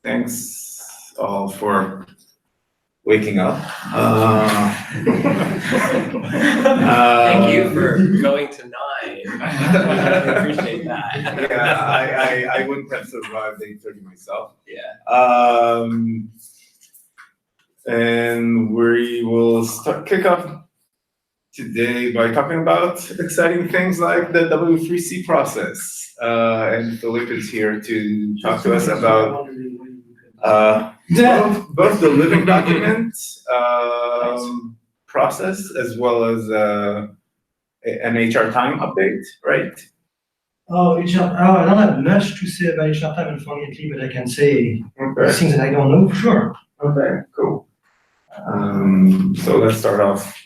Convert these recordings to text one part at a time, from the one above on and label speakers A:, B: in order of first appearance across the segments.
A: Thanks all for waking up.
B: Thank you for going to 9. I appreciate that.
A: Yeah, I wouldn't have survived 8:30 myself.
B: Yeah.
A: And we will kick off today by talking about exciting things like the W3C process. And Philippe is here to talk to us about both the living document process as well as an HR time update, right?
C: I don't have much to say about HR time, unfortunately, but I can say things that I don't know for sure.
A: Okay, cool. So let's start off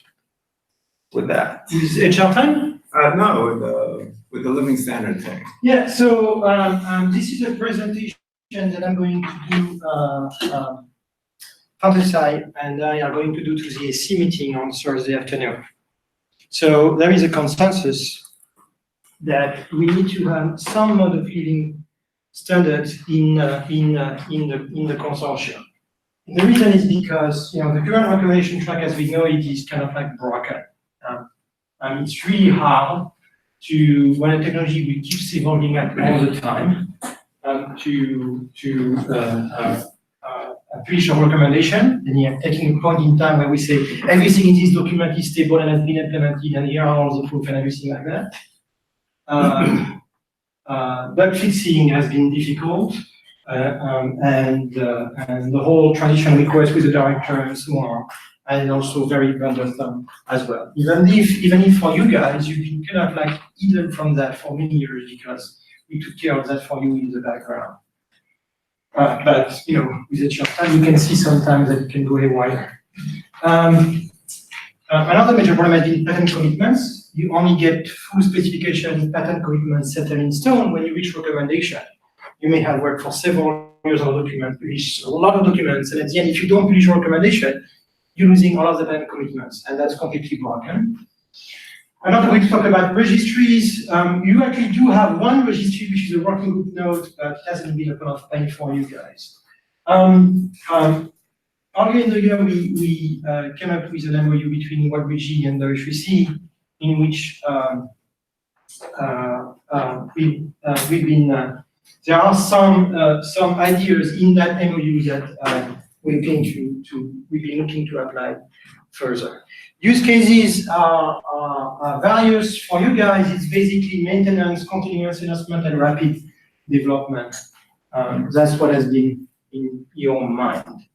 A: with that.
C: Is HR time?
A: No, with the living standard thing.
C: Yeah, so this is a presentation that I'm going to do Fantasy and I are going to do to the AC meeting on Thursday afternoon. So there is a consensus that we need to have some mode of living standards in the consortium. The reason is because the current recommendation track, as we know it, is kind of like broken. And it's really hard to, when a technology keeps evolving all the time, to publish a recommendation, and here taking a point in time where we say everything in this document is stable and has been implemented, and here are all the proof and everything like that. Bug fixing has been difficult, and the whole transition request with the director and so on, and also very burdensome as well. Even if for you guys, you've been kind of like hidden from that for many years because we took care of that for you in the background. But with HR time, you can see sometimes that it can go haywire. Another major problem has been patent commitments. You only get full specification patent commitments set in stone when you reach recommendation. You may have worked for several years on a document, published a lot of documents, and at the end, if you don't publish a recommendation, you're losing all of the patent commitments, and that's completely broken. Another way to talk about registries, you actually do have one registry, which is a working group node, but it hasn't been a kind of pain for you guys. Earlier in the year, we came up with an MOU between WebPerfWG and W3C, in which we've been, there are some ideas in that MOU that we've been looking to apply further. Use cases are various for you guys. It's basically maintenance, continuous enhancement, and rapid development. That's what has been in your mind.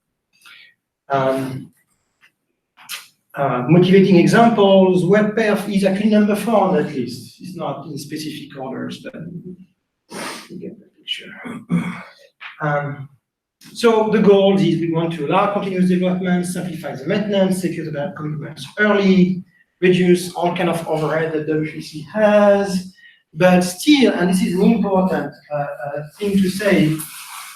C: Motivating examples, WebPerf is actually number 4 on that list. It's not in specific orders, but you get the picture. So the goal is we want to allow continuous development, simplify the maintenance, secure the commitments early, reduce all kind of overhead that W3C has, but still, and this is an important thing to say,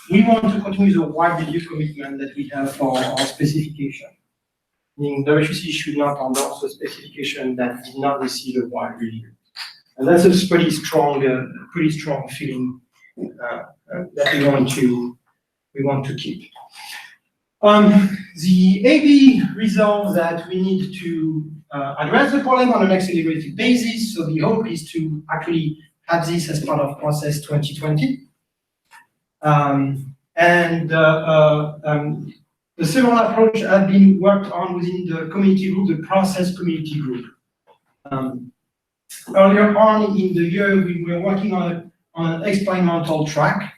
C: we want to continue the wide review commitment that we have for our specification. Meaning W3C should not endorse a specification that did not receive a wide review. And that's a pretty strong feeling that we want to keep. The AB resolves that we need to address the problem on an accelerated basis. So the hope is to actually have this as part of process 2020. The several approach have been worked on within the community group, the process community group. Earlier on in the year, we were working on an experimental track.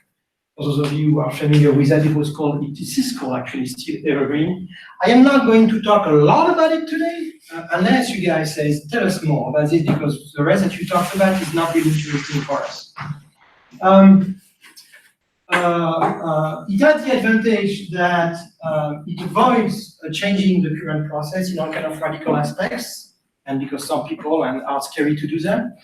C: For those of you who are familiar with that, it was called, it is called actually still evergreen. I am not going to talk a lot about it today, unless you guys say, tell us more about it, because the rest that you talked about is not really interesting for us. It has the advantage that it avoids changing the current process in all kind of radical aspects, and because some people are scared to do that,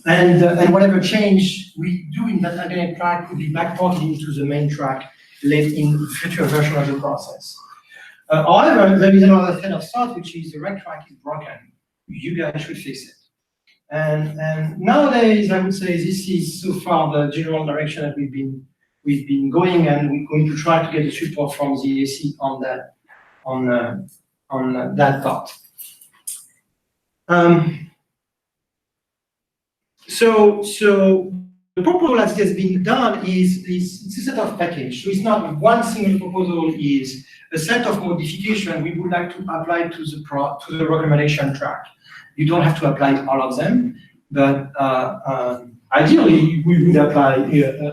C: and whatever change we do in that alternate track could be backported into the main track late in the future version of the process. However, there is another kind of thought, which is the red track is broken. You guys should fix it. And nowadays, I would say this is so far the general direction that we've been going, and we're going to try to get the support from the AC on that part. So the proposal as it has been done is it's a set of package. So it's not one single proposal, is a set of modification we would like to apply to the recommendation track. You don't have to apply all of them, but ideally we would apply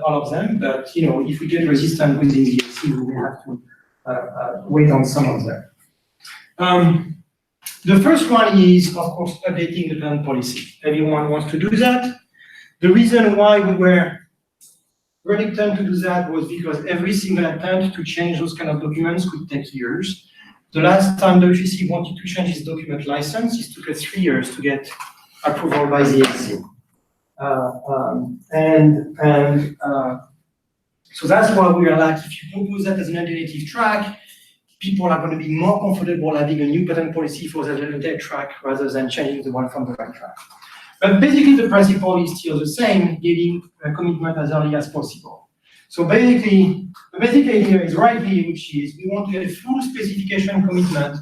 C: all of them. But if we get resistant within the AC, we will have to wait on some of them. The first one is, of course, updating the current policy. Everyone wants to do that. The reason why we were reluctant to do that was because every single attempt to change those kind of documents could take years. The last time the WFC wanted to change its document license, it took us 3 years to get approval by the AC. So that's why we are like, if you propose that as an alternative track, people are going to be more comfortable having a new patent policy for the alternative track rather than changing the one from the right track. But basically, the principle is still the same, getting a commitment as early as possible. So basically, the basic idea is right here, which is we want to get a full specification commitment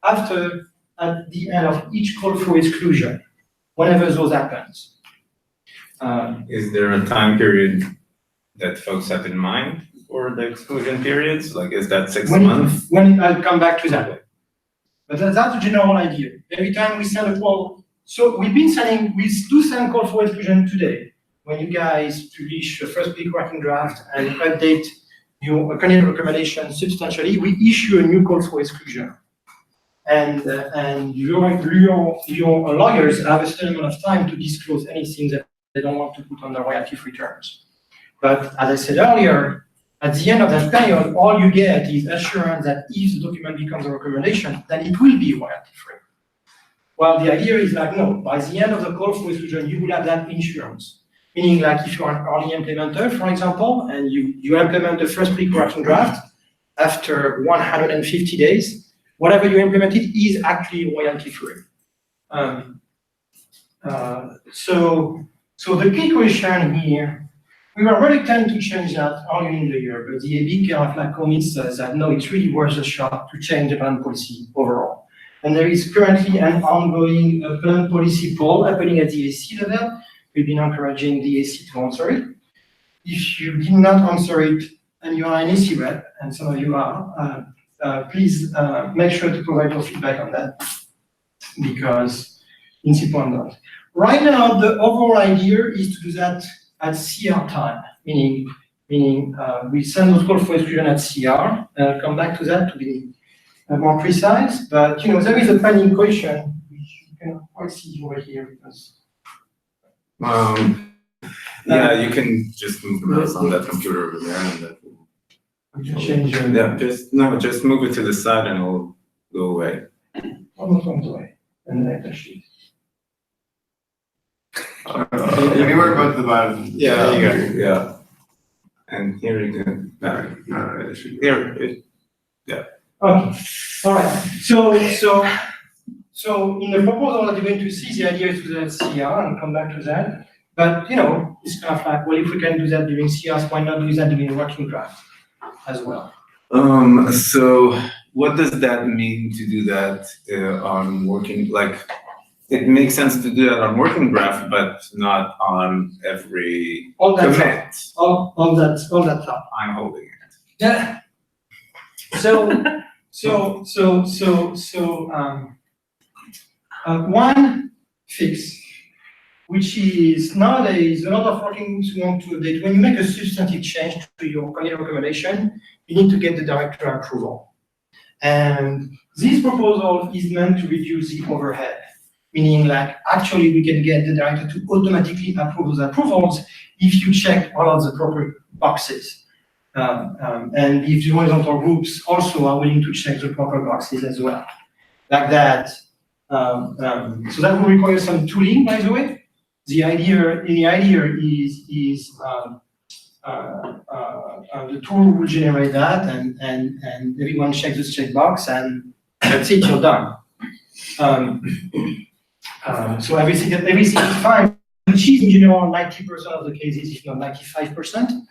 C: at the end of each call for exclusion, whenever those happens.
A: Is there a time period that folks have in mind for the exclusion periods? Like, is that 6 months?
C: I'll come back to that. But that's the general idea. Every time we send a call, so we do send call for exclusion today. When you guys publish a first big working draft and update your candidate recommendation substantially, we issue a new call for exclusion. And your lawyers have a certain amount of time to disclose anything that they don't want to put on the royalty-free terms. But as I said earlier, at the end of that period, all you get is assurance that if the document becomes a recommendation, then it will be royalty-free. Well, the idea is like, no, by the end of the call for exclusion, you will have that insurance. Meaning, like, if you're an early implementer, for example, and you implement the first pre-correction draft, after 150 days, whatever you implemented is actually royalty-free. So the key question here, we were reluctant to change that early in the year, but the AB kind of like commits us that no, it's really worth a shot to change the plan policy overall. And there is currently an ongoing plan policy poll happening at the AC level. We've been encouraging the AC to answer it. If you did not answer it and you are an AC rep, and some of you are, please make sure to provide your feedback on that, because it's important. Right now, the overall idea is to do that at CR time, meaning we send those calls for exclusion at CR, and I'll come back to that to be more precise. But there is a pending question, which you can quite see over here, because
A: yeah, you can just move the mouse on that computer over there, and that will
C: change your.
A: Yeah, just move it to the side and it'll go away.
C: Almost on the way, and then actually.
A: You worry about the bottom. Yeah, there you go. Yeah. And here you can. Here. Yeah.
C: Okay. All right. So in the proposal that you're going to see, the idea is to do that CR and come back to that. But it's kind of like, well, if we can do that during CRs, why not do that during working draft as well?
A: So what does that mean to do that on working? Like, it makes sense to do that on working draft, but not on every commit.
C: All that stuff.
A: I'm holding it.
C: Yeah. One fix, which is nowadays a lot of working groups want to update. When you make a substantive change to your candidate recommendation, you need to get the director approval. And this proposal is meant to reduce the overhead, meaning like actually we can get the director to automatically approve those approvals if you check all of the proper boxes. And if the horizontal groups also are willing to check the proper boxes as well. Like that. So that will require some tooling, by the way. The idea is the tool will generate that, and everyone checks this checkbox, and that's it, you're done. So everything is fine, which is in general 90% of the cases, if not 95%.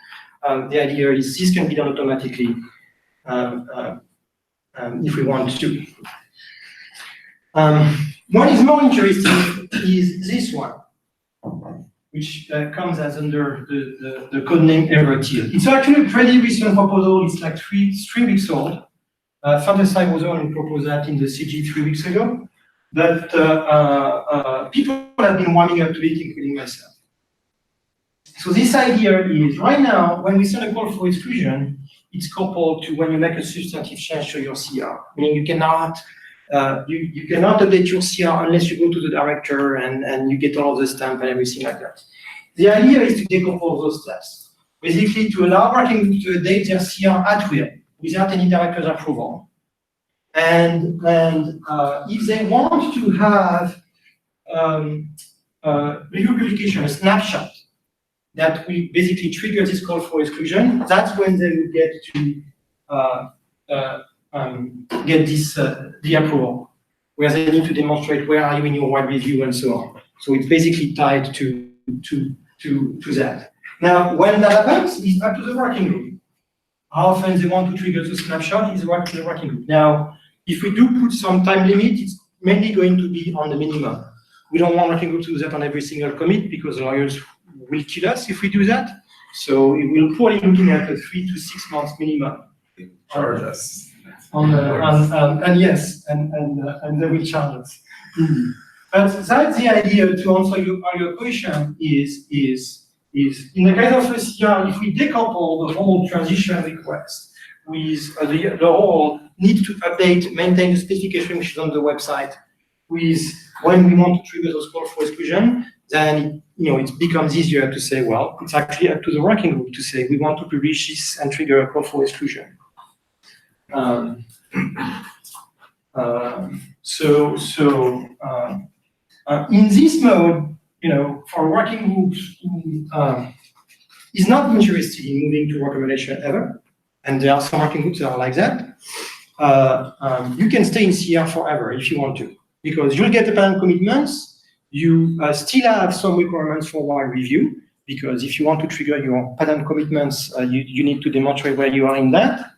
C: The idea is this can be done automatically if we want to. What is more interesting is this one, which comes as under the code name EverTier. It's actually a pretty recent proposal. It's like three weeks old. Fantasy was the one who proposed that in the CG 3 weeks ago. But people have been warming up to it, including myself. So this idea is, right now, when we send a call for exclusion, it's coupled to when you make a substantive change to your CR. Meaning you cannot you cannot update your CR unless you go to the director and you get all of the stamp and everything like that. The idea is to decouple those steps. Basically, to allow working groups to update their CR at will, without any director's approval. And if they want to have review publication, a snapshot, that will basically trigger this call for exclusion, that's when they will get to get this the approval, where they need to demonstrate where are you in your wide review and so on. So it's basically tied to that. Now, when that happens, it's up to the working group. How often they want to trigger the snapshot is up to the working group. Now, if we do put some time limit, it's mainly going to be on the minimum. We don't want working group to do that on every single commit because lawyers will kill us if we do that. So it will probably looking at a 3 to 6 months minimum.
A: Charge us.
C: And yes, and they will charge us. But that's the idea. To answer your question is in the case of a CR, if we decouple the whole transition request with the whole need to update, maintain the specification which is on the website, with when we want to trigger those calls for exclusion, then it becomes easier to say, well, it's actually up to the working group to say we want to publish this and trigger a call for exclusion. In this mode, for working groups who is not interested in moving to recommendation ever, and there are some working groups that are like that, you can stay in CR forever if you want to, because you'll get the patent commitments, you still have some requirements for wide review, because if you want to trigger your patent commitments, you need to demonstrate where you are in that,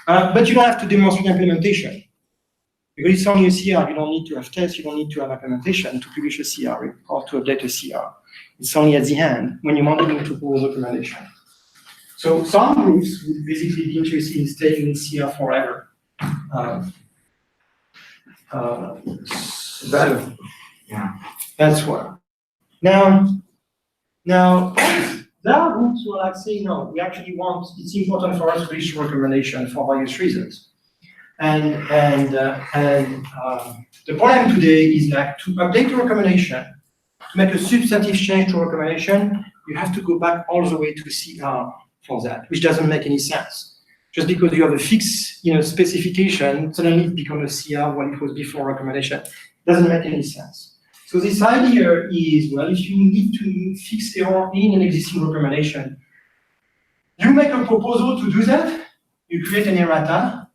C: but you don't have to demonstrate implementation. Because it's only a CR, you don't need to have tests, you don't need to have implementation to publish a CR or to update a CR. It's only at the end when you want to propose recommendation. So some groups would basically be interested in staying in CR forever. That's what. Now, there are groups who are like saying, no, we actually want, it's important for us to issue recommendation for various reasons. And the problem today is like to update the recommendation, to make a substantive change to recommendation, you have to go back all the way to CR for that, which doesn't make any sense. Just because you have a fixed specification, suddenly it becomes a CR when it was before recommendation. Doesn't make any sense. So this idea is, well, if you need to fix error in an existing recommendation, you make a proposal to do that, you create an errata,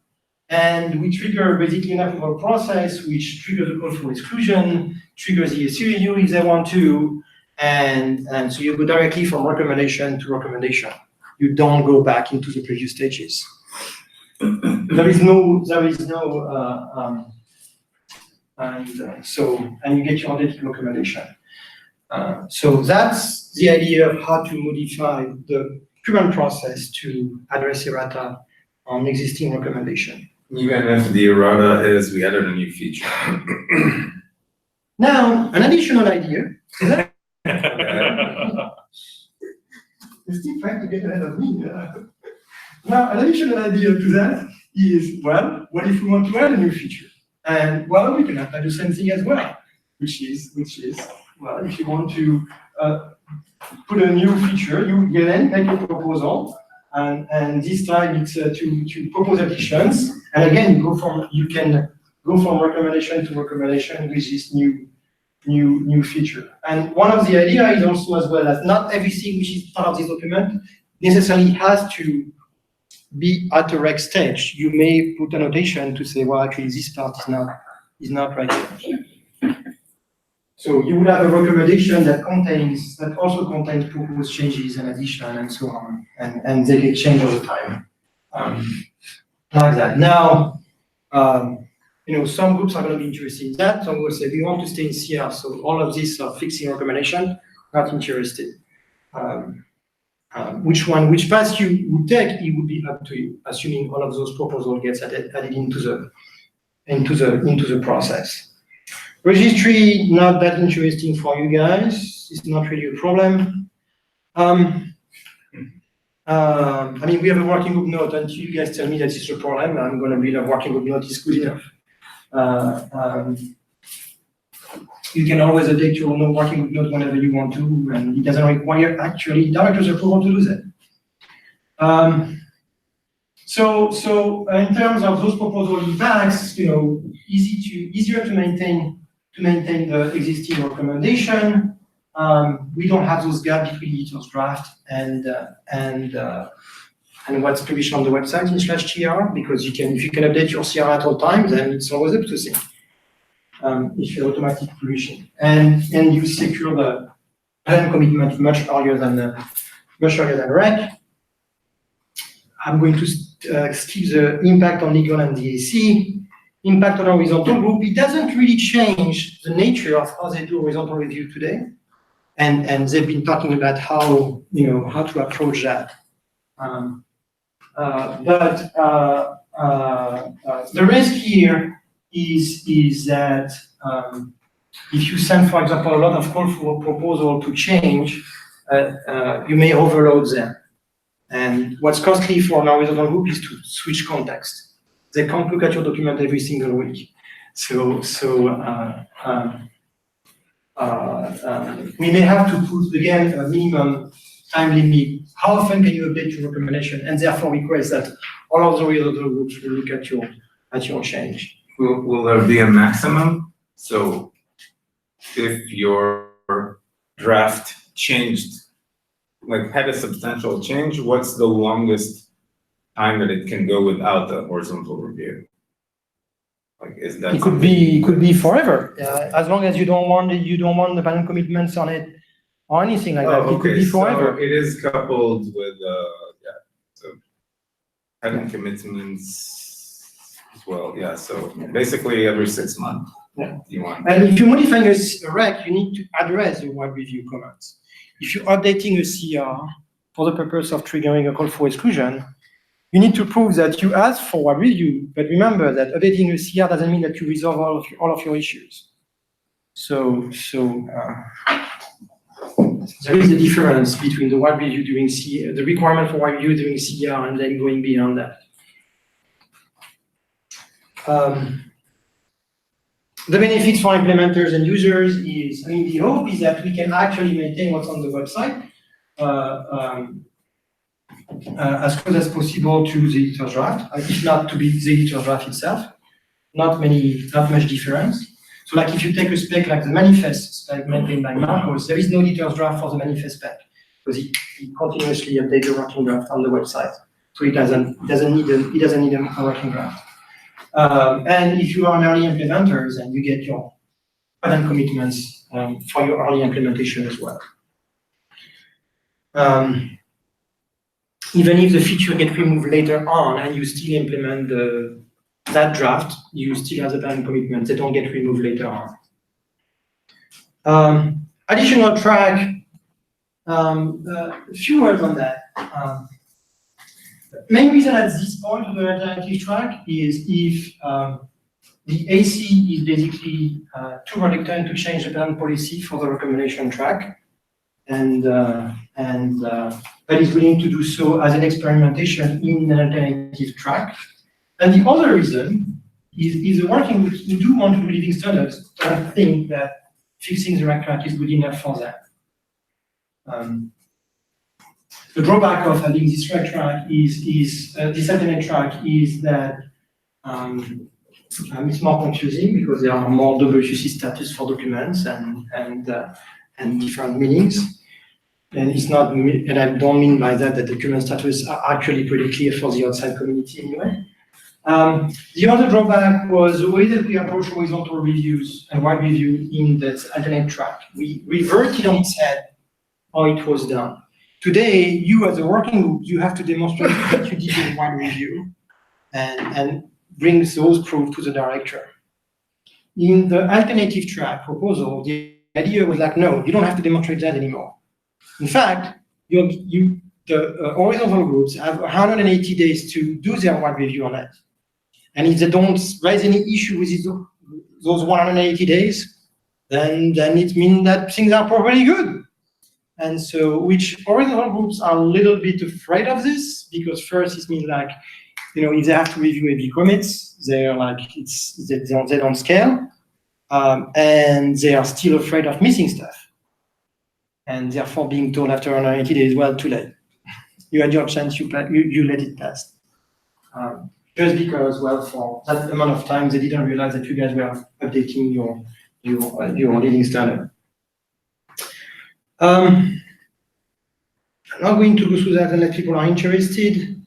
C: and we trigger basically an approval process, which triggers a call for exclusion, triggers the ESC review if they want to, and so you go directly from recommendation to recommendation. You don't go back into the previous stages. There is no, and you get your updated recommendation. So that's the idea of how to modify the current process to address errata on existing recommendation.
A: Even if the errata is we added a new feature.
C: Now, an additional idea is that you're still trying to get ahead of me. Now, an additional idea to that is, well, what if we want to add a new feature? And well, we can apply the same thing as well, which is, well, if you want to put a new feature, you then make a proposal. And this time it's to propose additions. And again, you can go from recommendation to recommendation with this new feature. And one of the ideas is also as well as not everything which is part of this document necessarily has to be at a rec stage. You may put a notation to say, well, actually this part is not right here. So you would have a recommendation that also contains proposed changes and addition and so on, and they get changed all the time, like that. Now, some groups are going to be interested in that. Some will say we want to stay in CR, so all of this fixing recommendation, not interested. Which path you would take, it would be up to you, assuming all of those proposals gets added into the process. Registry, not that interesting for you guys. It's not really a problem. I mean, we have a working group note. Until you guys tell me that it's a problem, I'm going to build a working group note. It's good enough. You can always update your working group note whenever you want to, and it doesn't require actually director's approval to do that. So in terms of those proposal impacts, easier to maintain the existing recommendation. We don't have those gaps between editor's draft and what's published on the website in /TR, because if you can update your CR at all times, then it's always up to sync. If you're automatic publishing, and you secure the plan commitment much earlier than REC. I'm going to skip the impact on legal and DAC. Impact on horizontal group, it doesn't really change the nature of how they do horizontal review today. And they've been talking about how to approach that. The risk here is that if you send, for example, a lot of call for proposal to change, you may overload them. And what's costly for an horizontal group is to switch context. They can't look at your document every single week. So we may have to put, again, a minimum time limit. How often can you update your recommendation? And therefore request that all of the horizontal groups will look at your change.
A: Will there be a maximum? So if your draft changed, like had a substantial change, what's the longest time that it can go without a horizontal review? Like, is that
C: it could be forever, as long as you don't want the panel commitments on it or anything like that.
A: Okay.
C: It could be forever.
A: So it is coupled with so panel commitments as well. Yeah. So basically every 6 months.
C: Yeah.
A: You want.
C: And if you're modifying a REC, you need to address the wide review comments. If you're updating a CR for the purpose of triggering a call for exclusion, you need to prove that you asked for wide review. But remember that updating a CR doesn't mean that you resolve all of your issues. So there is a difference between the wide review doing CR, the requirement for wide review doing CR, and then going beyond that. The benefits for implementers and users is, the hope is that we can actually maintain what's on the website as close as possible to the editor's draft, if not to be the editor's draft itself. Not much difference. So like if you take a spec like the manifest spec maintained by Marcos, there is no editor's draft for the manifest spec because he continuously updates the working draft on the website. So it doesn't need a working draft. And if you are an early implementer, then you get your pattern commitments for your early implementation as well. Even if the feature gets removed later on and you still implement that draft, you still have the pattern commitments. They don't get removed later on. Additional track, a few words on that. Main reason at this point of the alternative track is if the AC is basically too reluctant to change the pattern policy for the recommendation track, and that is willing to do so as an experimentation in an alternative track. And the other reason is the working groups who do want to do living standards don't think that fixing the rack track is good enough for them. The drawback of having this rack track is this alternate track is that it's more confusing because there are more WCC status for documents and different meanings. And it's not, and I don't mean by that document status are actually pretty clear for the outside community anyway. The other drawback was the way that we approach horizontal reviews and wide review in that alternate track. We reverted on its head how it was done. Today, you as a working group, you have to demonstrate that you did a wide review and bring those proofs to the director. In the alternative track proposal, the idea was like, no, you don't have to demonstrate that anymore. In fact, the horizontal groups have 180 days to do their wide review on it. And if they don't raise any issue with those 180 days, then it means that things are probably good. And so, which horizontal groups are a little bit afraid of this, because first it means like, if they have to review every commits, they're like, they don't scale, and they are still afraid of missing stuff. And therefore being told after 180 days, well, too late. You had your chance, you let it pass. Just because, well, for that amount of time, they didn't realize that you guys were updating your leading standard. I'm not going to go through that unless people are interested.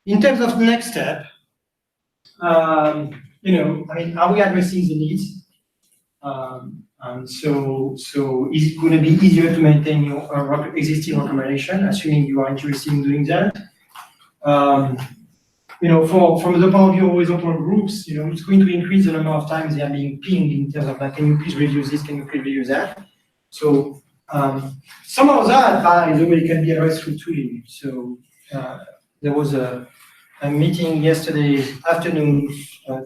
C: In terms of the next step, are we addressing the needs? So is it going to be easier to maintain your existing recommendation, assuming you are interested in doing that? From the point of view of horizontal groups, it's going to increase the number of times they are being pinged in terms of like, can you please review this, can you please review that? So some of that, by the way, can be addressed through tooling. So there was a meeting yesterday afternoon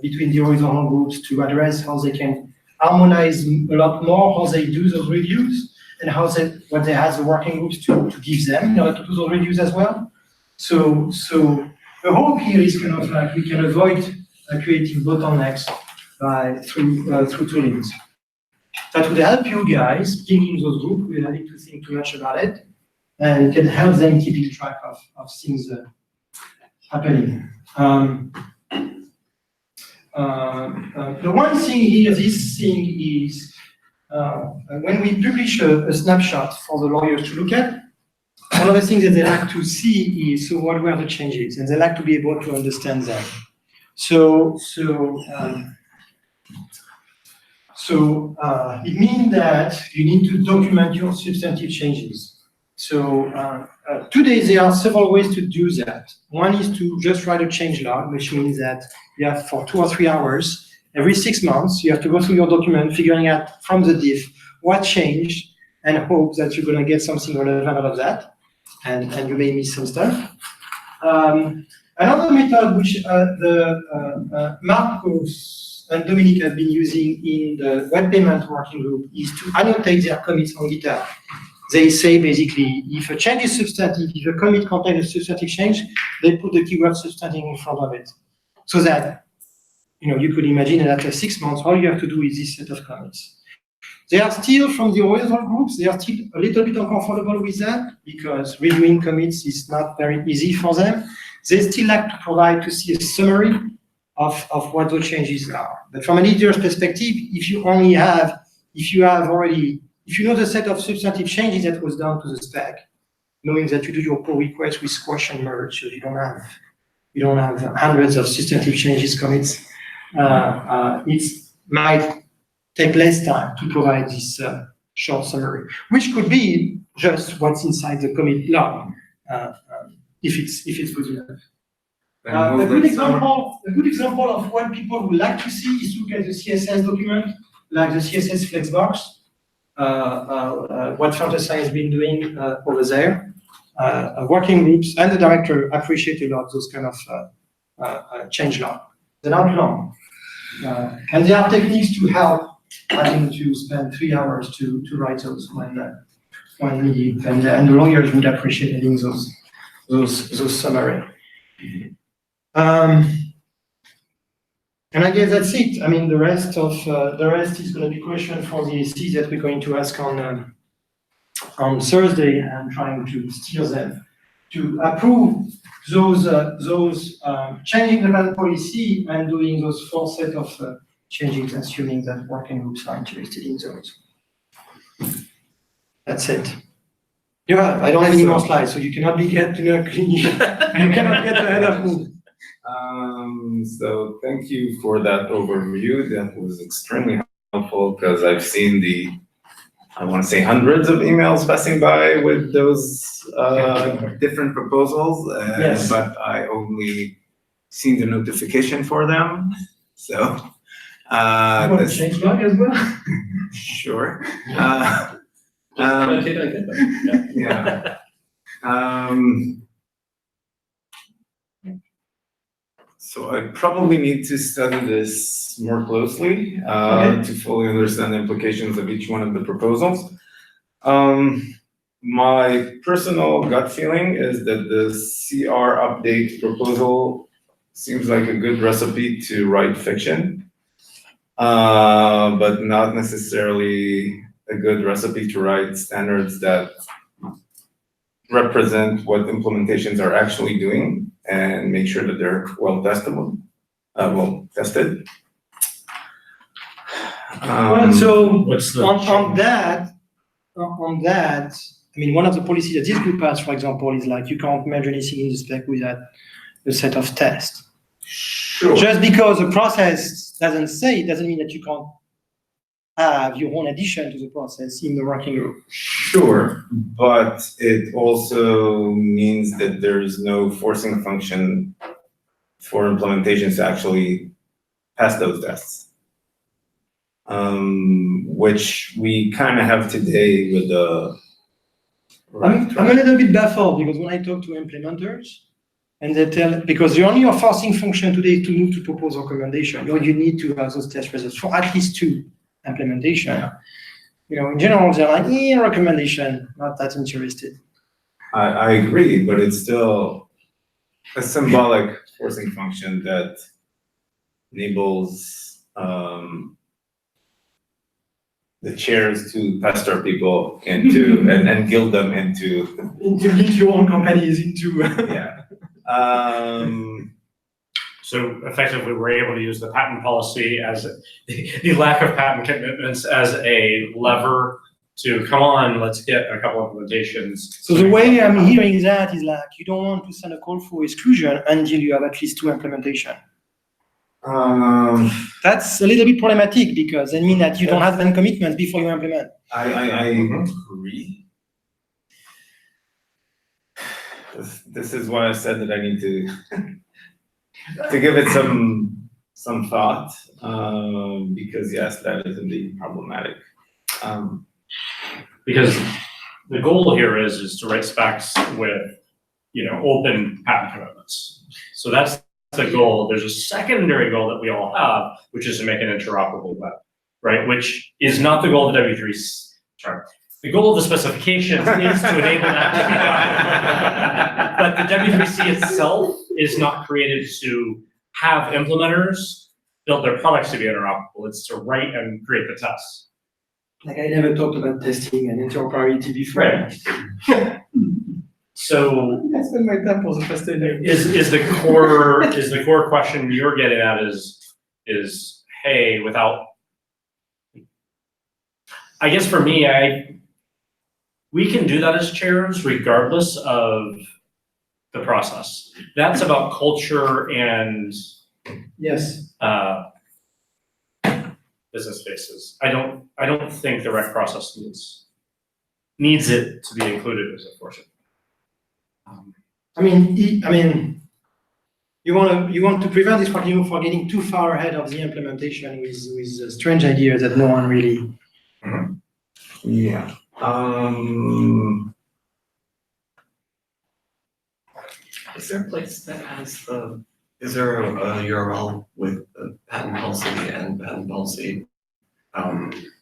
C: between the horizontal groups to address how they can harmonize a lot more how they do those reviews and what they have the working groups to give them in order to do those reviews as well. So the hope here is kind of like we can avoid creating bottlenecks through toolings. That would help you guys pinging those groups without having to think too much about it, and can help them keeping track of things happening. The one thing here, this thing is when we publish a snapshot for the lawyers to look at, one of the things that they like to see is, so what were the changes? And they like to be able to understand them. It means that you need to document your substantive changes. So today there are several ways to do that. One is to just write a change log, which means that you have for 2 or 3 hours, every 6 months, you have to go through your document, figuring out from the diff what changed, and hope that you're going to get something relevant out of that. And you may miss some stuff. Another method which Marcos and Dominic have been using in the web payment working group is to annotate their commits on GitHub. They say basically, if a change is substantive, if a commit contains a substantive change, they put the keyword substantive in front of it. So that you could imagine that after 6 months, all you have to do is this set of commits. They are still, from the horizontal groups, they are still a little bit uncomfortable with that because reviewing commits is not very easy for them. They still like to provide to see a summary of what those changes are. But from an editor's perspective, if you know the set of substantive changes that was done to the spec, knowing that you do your pull request with squash and merge, so you don't have hundreds of substantive changes commits, it might take less time to provide this short summary, which could be just what's inside the commit log, if it's good enough. A good example of what people would like to see is look at the CSS document, like the CSS flexbox, what Fantasy has been doing over there. Working groups and the director appreciate a lot those kind of change log. They're not long. And there are techniques to help having to spend 3 hours to write those when needed, and the lawyers would appreciate having those summary. And I guess that's it. I mean, the rest is going to be question for the AC that we're going to ask on Thursday, and trying to steer them to approve those changing the plan policy and doing those 4 set of changes, assuming that working groups are interested in those. That's it. Yeah, I don't have any more slides, so you cannot get ahead of me.
A: So thank you for that overview. That was extremely helpful because I've seen I want to say hundreds of emails passing by with those different proposals,
C: Yes.
A: but I only seen the notification for them. So
C: Want to
A: this-
C: change mine as well?
A: sure.
B: Okay, good, but,
A: Yeah. So I probably need to study this more closely to fully understand the implications of each one of the proposals. My personal gut feeling is that the CR update proposal seems like a good recipe to write fiction, but not necessarily a good recipe to write standards that represent what implementations are actually doing and make sure that they're well testable, tested.
C: Well, so
B: What's the
C: on that, I mean, one of the policies that this group has, for example, is like you can't merge anything in the spec without a set of tests.
A: Sure.
C: Just because the process doesn't say it doesn't mean that you can't have your own addition to the process in the working group.
A: Sure, but it also means that there's no forcing function for implementations to actually pass those tests. Which we kind of have today with the.
C: I'm a little bit baffled because when I talk to implementers and they tell, because the only forcing function today is to move to propose recommendation, you need to have those test results for at least 2 implementation. You know, in general, they're like, recommendation, not that interested.
A: I agree, but it's still a symbolic forcing function that enables the chairs to pester people into and guild them into
C: your own companies into.
A: yeah.
D: So effectively, we're able to use the patent policy as the lack of patent commitments as a lever to come on, let's get a couple implementations.
C: So the way I'm hearing that is like you don't want to send a call for exclusion until you have at least 2 implementation. That's a little bit problematic because it means that you don't have any commitments before you implement.
A: I agree. This is why I said that I need to give it some thought, because yes, that is indeed problematic.
D: Because the goal here is to write specs with, open patent commitments. So that's the goal. There's a secondary goal that we all have, which is to make an interoperable web, right? Which is not the goal of the W3, sorry. The goal of the specifications is to enable that to be done. But the W3C itself is not created to have implementers build their products to be interoperable. It's to write and create the tests.
C: Like I never talked about testing and interoperability before.
D: Right. So
C: I spent my time for the first day.
D: is the core question you're getting at is hey, without, I guess for me, we can do that as chairs regardless of the process. That's about culture and
C: Yes.
D: business spaces. I don't think the rec process needs it to be included as a portion.
C: I mean, you want to prevent this from getting too far ahead of the implementation with strange ideas that no one really.
A: Yeah.
B: Is there a place that has is there a URL with the patent policy and patent policy,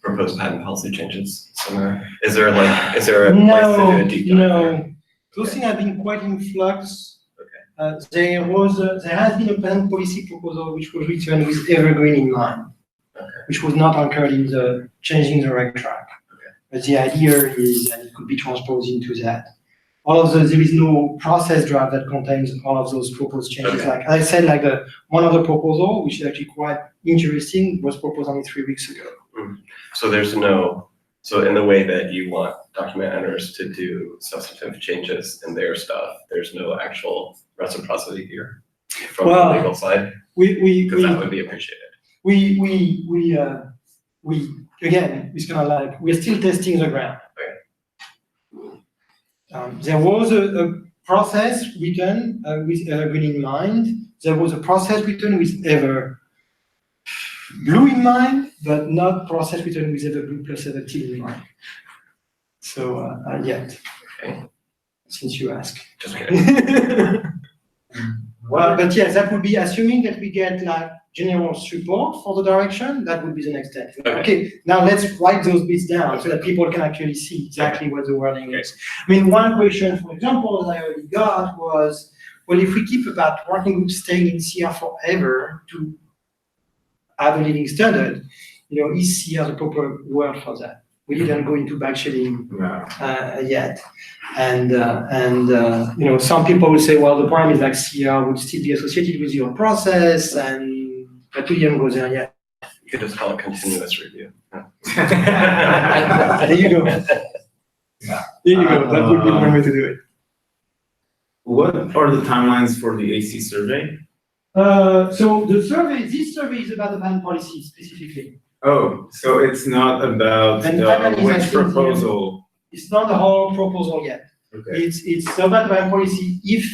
B: proposed patent policy changes somewhere? Is there a place to do a deep dive?
C: No. Those things have been quite in flux.
B: Okay.
C: There has been a patent policy proposal which was written with Evergreen in mind, which was not anchored in the changing the reg track.
B: Okay.
C: But the idea is that it could be transposed into that. There is no process draft that contains all of those proposed changes.
B: Okay.
C: Like I said, like one other proposal, which is actually quite interesting, was proposed only 3 weeks ago.
B: So so in the way that you want document owners to do substantive changes in their stuff, there's no actual reciprocity here. from the
C: Well,
B: legal side?
C: We
B: Because that would be appreciated.
C: again, it's kind of like, we're still testing the ground. There was a process written with Evergreen in mind. There was a process written with Blue in mind, but not process written with Everblue plus Everteal in mind. So, yet,
B: Okay.
C: since you ask.
B: Just kidding.
C: But yes, that would be assuming that we get like general support for the direction, that would be the next step. Okay, now let's write those bits down so that people can actually see exactly what the wording is. I mean, one question, for example, that I already got was, well, if we keep about working groups staying in CR forever to have a living standard, is CR the proper word for that? We didn't go into backshading yet. And some people will say, well, the problem is like CR would still be associated with your process, but we didn't go there yet.
B: You could just call it continuous review.
C: There you go. There you go. That would be one way to do it.
A: What are the timelines for the AC survey?
C: So this survey is about the ban policy specifically.
A: Oh, so it's not about
C: And finally, I
A: which
C: think
A: proposal?
C: It's not the whole proposal yet.
A: Okay.
C: It's about the ban policy. If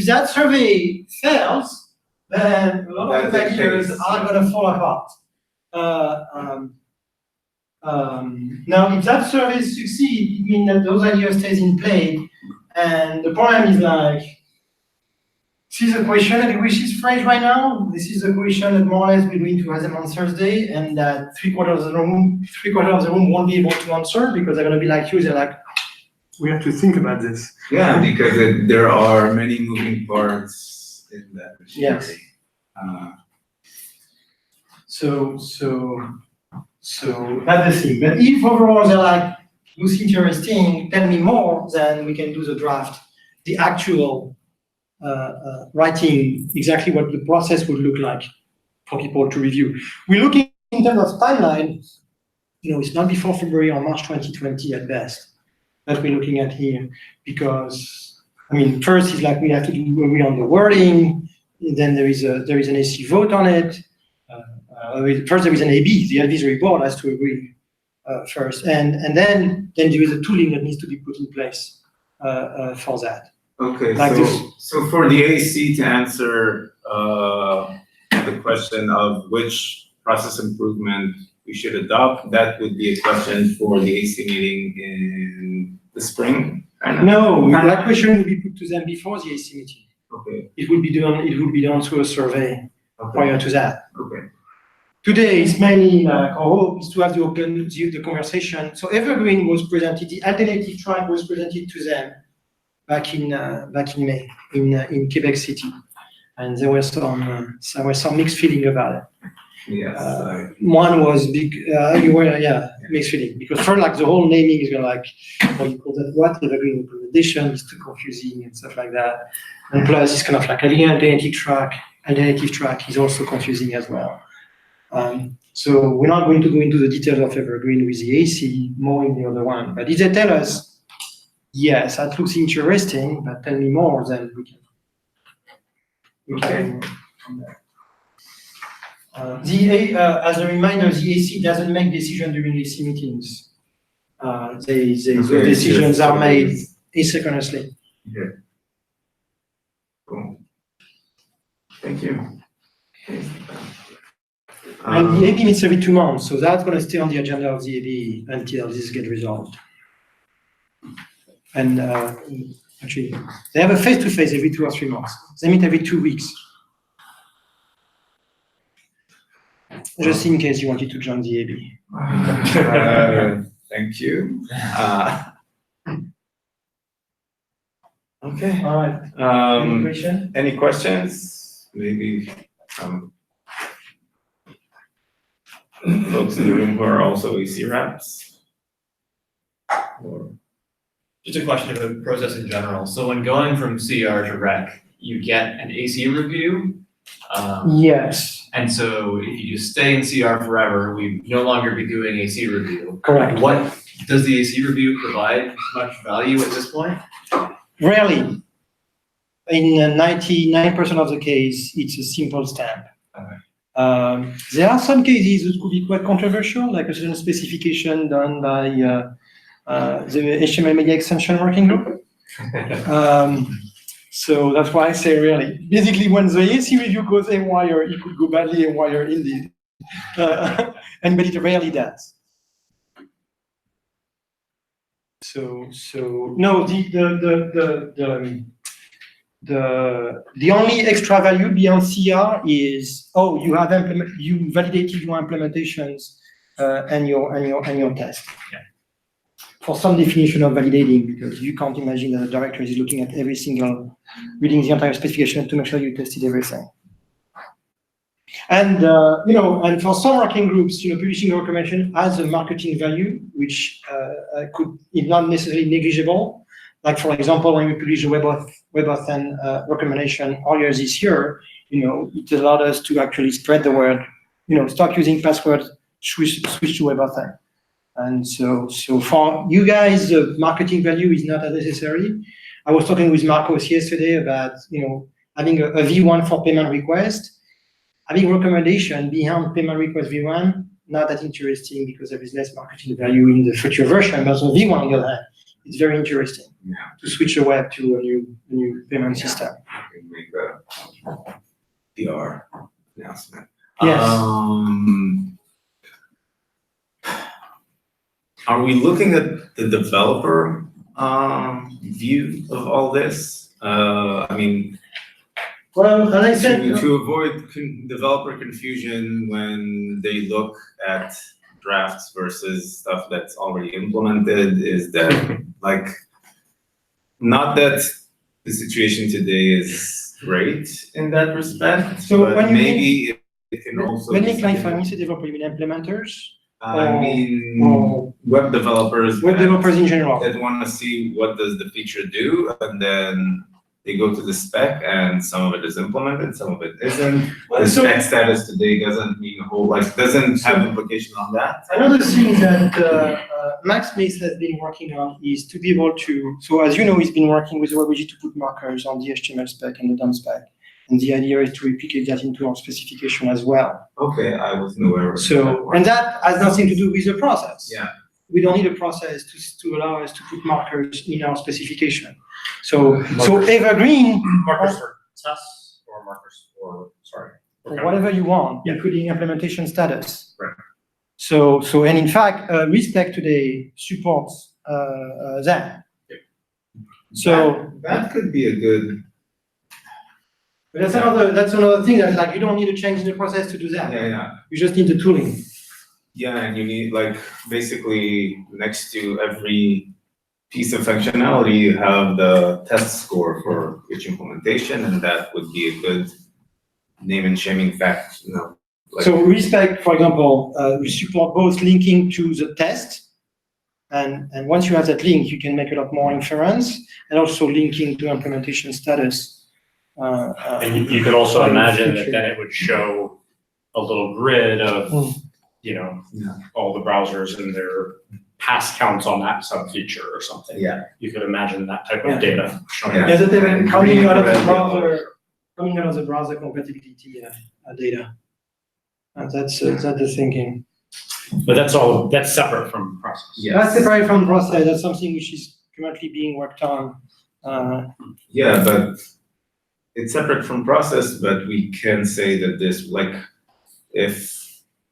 C: that survey fails, then a lot of the
A: That's the
C: ideas
A: case.
C: are going to fall apart. Now, if that survey succeeds, it means that those ideas stays in play. And the problem is like, this is a question which is phrased right now. This is a question that more or less we're going to ask them on Thursday, and that three quarters of the room won't be able to answer because they're going to be like you. They're like, we have to think about this.
A: Yeah, because there are many moving parts in that machinery.
C: Yes. So that's the thing. But if overall they're like, looks interesting, tell me more, then we can do the draft, the actual writing exactly what the process would look like for people to review. We're looking in terms of timeline, it's not before February or March 2020 at best that we're looking at here, because first is like we have to agree on the wording, then there is an AC vote on it. First there is an AB, the advisory board has to agree first, and then there is a tooling that needs to be put in place for that.
A: Okay,
C: Like
A: so for the AC to answer the question of which process improvement we should adopt, that would be a question for the AC meeting in the spring?
C: No, that question will be put to them before the AC meeting.
A: Okay.
C: It will be done through a survey prior to that.
A: Okay.
C: Today, it's mainly our hope is to have the conversation. So Evergreen was presented, the alternative track was presented to them back in May in Quebec City, and there was some mixed feeling about it.
A: Yes.
C: One was big, mixed feeling, because first, like, the whole naming is gonna like, you call that what? Evergreen implementation is too confusing and stuff like that. And plus, it's kind of like alternative track is also confusing as well. So we're not going to go into the details of Evergreen with the AC, more in the other one. But if they tell us, yes, that looks interesting, but tell me more, then we can. As a reminder, the AC doesn't make decisions during AC meetings. The decisions are made asynchronously.
A: Okay. Cool. Thank you.
C: And the AB meets every 2 months, so that's going to stay on the agenda of the AB until this gets resolved. And actually, they have a face-to-face every 2 or 3 months. They meet every 2 weeks. Just in case you wanted to join the AB.
A: Thank you. Okay.
C: All right. Any question?
A: Any questions? Maybe folks in the room who are also AC reps? Or
E: Just a question of the process in general. So when going from CR to rec, you get an AC review.
C: Yes,
E: And so if you just stay in CR forever, we no longer be doing AC review.
C: correct.
E: What does the AC review provide much value at this point?
C: Rarely. in 99% of the case, it's a simple stamp. There are some cases that could be quite controversial, like a certain specification done by the HTML media extension working group. So that's why I say really. Basically, when the AC review goes haywire, it could go badly haywire indeed. But it rarely does. So no, the only extra value beyond CR is, oh, you validated your implementations and your test.
D: Yeah.
C: For some definition of validating, because you can't imagine that the director is looking at every single, reading the entire specification to make sure you tested everything. And and for some working groups, publishing a recommendation has a marketing value, which is not necessarily negligible. Like for example, when we published a WebAuthn recommendation earlier this year, it allowed us to actually spread the word. Start using passwords, switch to WebAuthn. And so for you guys, the marketing value is not as necessary. I was talking with Marcos yesterday about having a V1 for payment request. Having recommendation behind payment request V1, not that interesting because there is less marketing value in the future version. But on V1, on the other hand, it's very interesting to switch the web to a new payment system.
A: I can make a PR announcement.
C: Yes.
A: Are we looking at the developer view of all this?
C: Well, as I said,
A: to avoid developer confusion when they look at drafts versus stuff that's already implemented, is that not that the situation today is great in that respect,
C: So
A: but
C: when you
A: maybe it can also.
C: when you clarify, when you say developer, you mean implementers?
A: or web developers.
C: Web developers in general.
A: That want to see what does the feature do, and then they go to the spec, and some of it is implemented, some of it isn't. The spec status today doesn't mean a whole, doesn't have implication on that.
C: Another thing that Max Smith has been working on is to be able to, so as you know, he's been working with WebPerfWG to put markers on the HTML spec and the DOM spec. And the idea is to replicate that into our specification as well.
A: Okay, I wasn't aware of that.
C: So, and that has nothing to do with the process.
A: Yeah.
C: We don't need a process to allow us to put markers in our specification. So evergreen,
D: Markers for tests or markers for, sorry.
C: or whatever you want,
D: Yeah.
C: including implementation status.
D: Right.
C: So and in fact, Respect today supports that.
D: Yep.
C: So
A: that could be a good.
C: but that's another thing that you don't need to change the process to do that.
A: Yeah.
C: You just need the tooling.
A: Yeah, and you need basically next to every piece of functionality, you have the test score for each implementation, and that would be a good name and shaming fact,
C: So Respect, for example, we support both linking to the test, and once you have that link, you can make a lot more inference, and also linking to implementation status.
D: And you could also imagine that then it would show a little grid of, all the browsers and their pass counts on that sub feature or something.
A: Yeah.
D: You could imagine that type of data showing.
A: Yeah.
C: Yeah, that even coming out of the browser compatibility data. And that's the thinking.
D: But that's separate from process.
A: Yeah.
C: That's separate from process. That's something which is currently being worked on.
A: Yeah, but it's separate from process, but we can say that this, if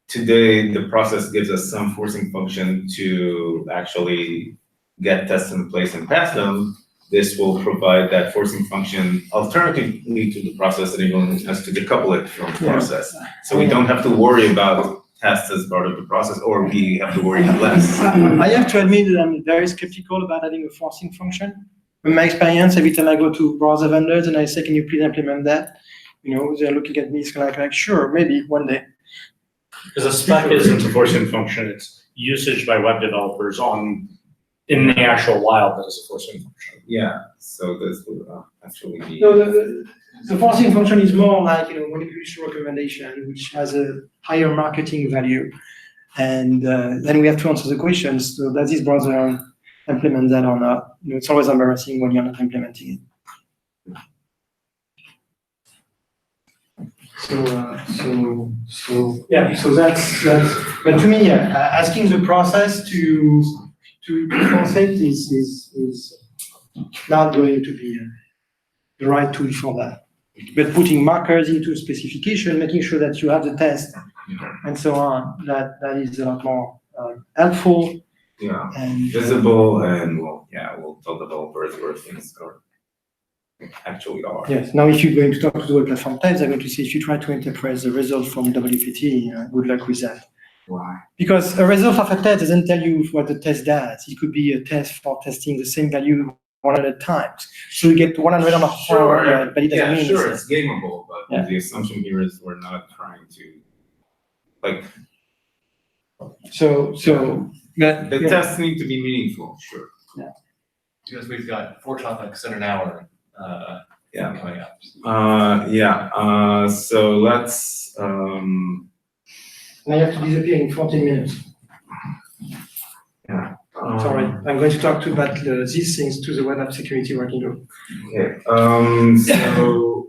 A: today the process gives us some forcing function to actually get tests in place and pass them, this will provide that forcing function alternatively to the process, enabling us to decouple it from the process. So we don't have to worry about tests as part of the process, or we have to worry less.
C: I have to admit that I'm very skeptical about having a forcing function. In my experience, every time I go to browser vendors and I say, can you please implement that? They're looking at me, it's like, sure, maybe one day.
D: Because a spec isn't a forcing function, it's usage by web developers in the actual wild that is a forcing function.
A: Yeah, so this will actually be.
C: No, the forcing function is more like, when you issue a recommendation, which has a higher marketing value. And then we have to answer the questions, so does this browser implement that or not? It's always embarrassing when you're not implementing it. So that's, but to me, asking the process to concept is not going to be the right tool for that. But putting markers into specification, making sure that you have the test and so on, that is a lot more helpful.
A: Yeah,
C: And
A: visible and we'll tell developers where things actually are.
C: yes, now if you're going to talk to the web platform types, they're going to say if you try to interpret the result from WPT, good luck with that.
A: Why?
C: Because a result of a test doesn't tell you what the test does. It could be a test for testing the same value 100 times. So you get 100 on a
A: Sure.
C: but it doesn't mean
A: Sure,
C: it's
A: it's gameable, but
C: Yeah.
A: the assumption here is we're not trying to, like,
C: so that,
A: the tests need to be meaningful, sure.
E: Because we've got 4 topics in an hour,
A: Yeah.
E: coming up.
A: So let's,
C: Now you have to disappear in 14 minutes. Sorry, I'm going to talk about these things to the web app security working group.
A: Okay, so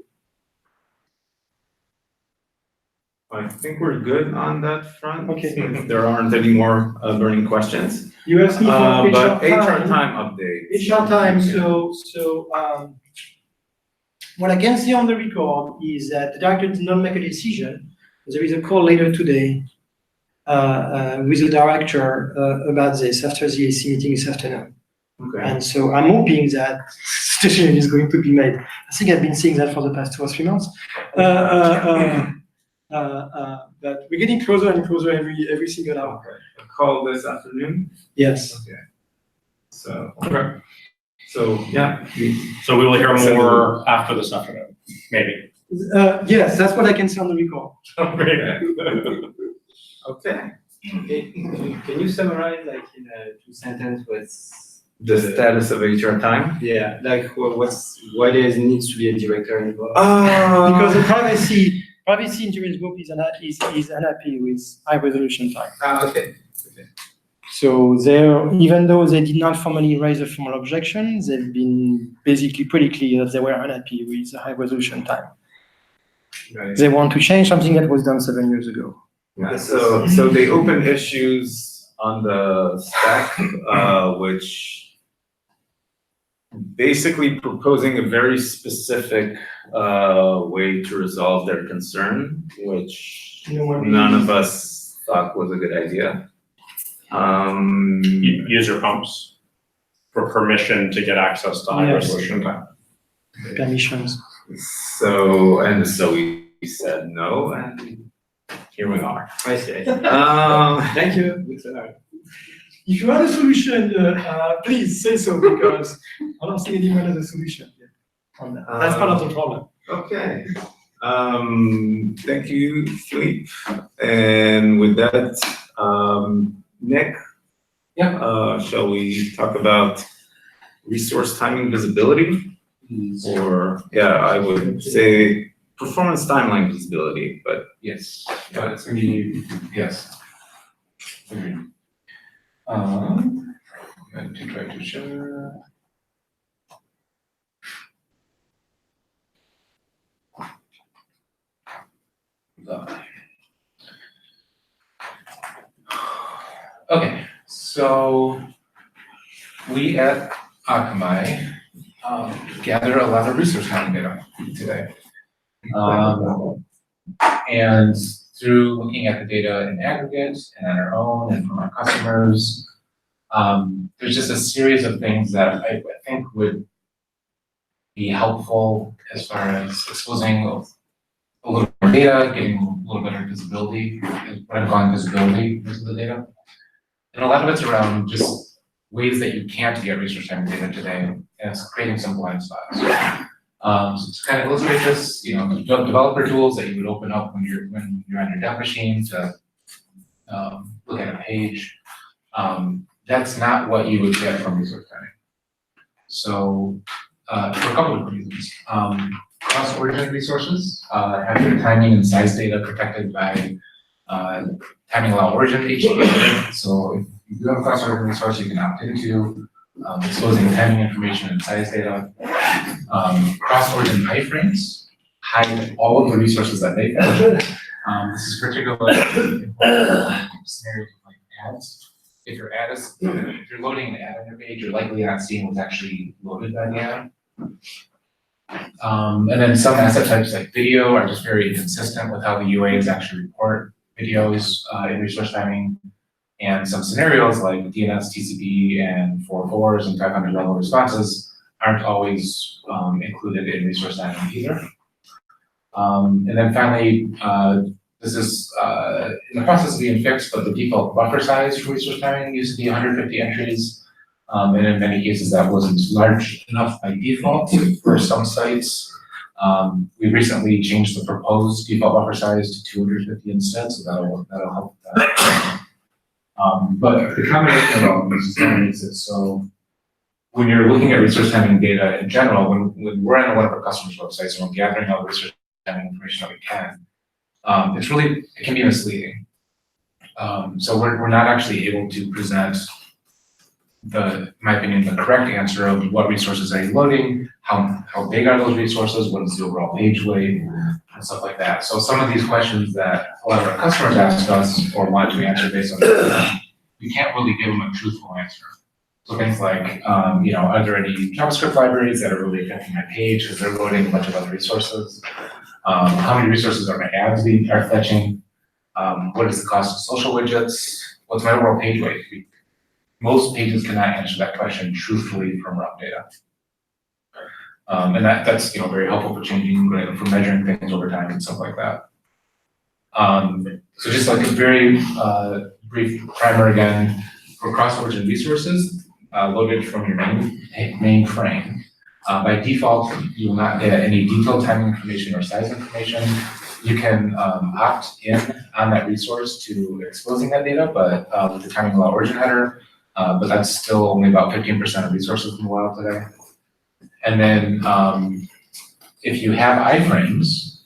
A: I think we're good on that front.
C: Okay.
A: If there aren't any more burning questions.
C: You asked me for
A: But
C: HR
A: HR
C: time.
A: time update.
C: HR time, so what I can see on the record is that the director did not make a decision. There is a call later today with the director about this after the AC meeting this afternoon.
A: Okay.
C: And so I'm hoping that decision is going to be made. I think I've been seeing that for the past 2 or 3 months. But we're getting closer and closer every single hour.
A: Okay. A call this afternoon.
C: Yes.
A: Okay. So, okay. So, yeah.
D: So we will hear more after this afternoon, maybe.
C: Yes, that's what I can say on the record.
A: Okay.
F: Can you summarize like in a 2 sentence what's
A: The status of HR time?
F: like why there needs to be a director involved?
C: Because the privacy interest group is unhappy with high resolution time.
A: Okay.
C: So even though they did not formally raise a formal objection, they've been basically pretty clear that they were unhappy with the high resolution time.
A: Right.
C: They want to change something that was done 7 years ago.
A: Yeah, so they open issues on the stack, which basically proposing a very specific way to resolve their concern, which none of us thought was a good idea.
D: User pumps for permission to get access to high
C: Yes.
D: resolution time.
C: Permissions.
A: So we said no, and here we are.
F: I see.
A: Thank you.
F: Good to know.
C: If you have a solution, please say so, because I don't see anyone has a solution yet on that. That's part of the problem.
A: Okay. Thank you, Philippe. And with that, Nick?
E: Yeah.
A: Shall we talk about resource timing visibility? Or, I would say performance timeline visibility, but
E: Yes, it's gonna be, yes. Agreed. Going to try to share. Okay, so we at Akamai gather a lot of resource timing data today. And through looking at the data in aggregate and on our own and from our customers, there's just a series of things that I think would be helpful as far as exposing a little more data, getting a little better visibility, what I'm calling visibility into the data. And a lot of it's around just ways that you can't get resource timing data today, and it's creating some blind spots. So to kind of illustrate this, developer tools that you would open up when you're on your dev machine to look at a page. That's not what you would get from resource timing. So for a couple of reasons, cross-origin resources have their timing and size data protected by timing allow origin HTTP. So if you do have a cross-origin resource, you can opt into exposing timing information and size data. Cross-origin iframes hide all of the resources that they fetch. This is particularly important in scenarios like ads. If your ad is, if you're loading an ad on your page, you're likely not seeing what's actually loaded by the ad. And then some asset types like video are just very inconsistent with how the UAs actually report videos in resource timing. And some scenarios like DNS, TCP, and 404s and 500 level responses aren't always included in resource timing either. And then finally, this is in the process of being fixed, but the default buffer size for resource timing used to be 150 entries. And in many cases that wasn't large enough by default for some sites. We recently changed the proposed default buffer size to 250 instead, so that'll help with that. But the combination of all of this is kind of makes it so when you're looking at resource timing data in general, when we're on one of our customers' websites and we're gathering all the resource timing information that we can, it can be misleading. So we're not actually able to present in my opinion, the correct answer of what resources are you loading, how big are those resources, what is the overall page weight, and stuff like that. So some of these questions that a lot of our customers ask us or want to answer based on data, we can't really give them a truthful answer. So things like, are there any JavaScript libraries that are really affecting my page because they're loading a bunch of other resources? How many resources are my ads are fetching? What is the cost of social widgets? What's my overall page weight? Most pages cannot answer that question truthfully from raw data. And that's very helpful for measuring things over time and stuff like that. So just like a very brief primer again, for cross-origin resources loaded from your main frame. By default, you will not get any detailed timing information or size information. You can opt in on that resource to exposing that data, but with the timing allow origin header, but that's still only about 15% of resources in the wild today. And then if you have iframes,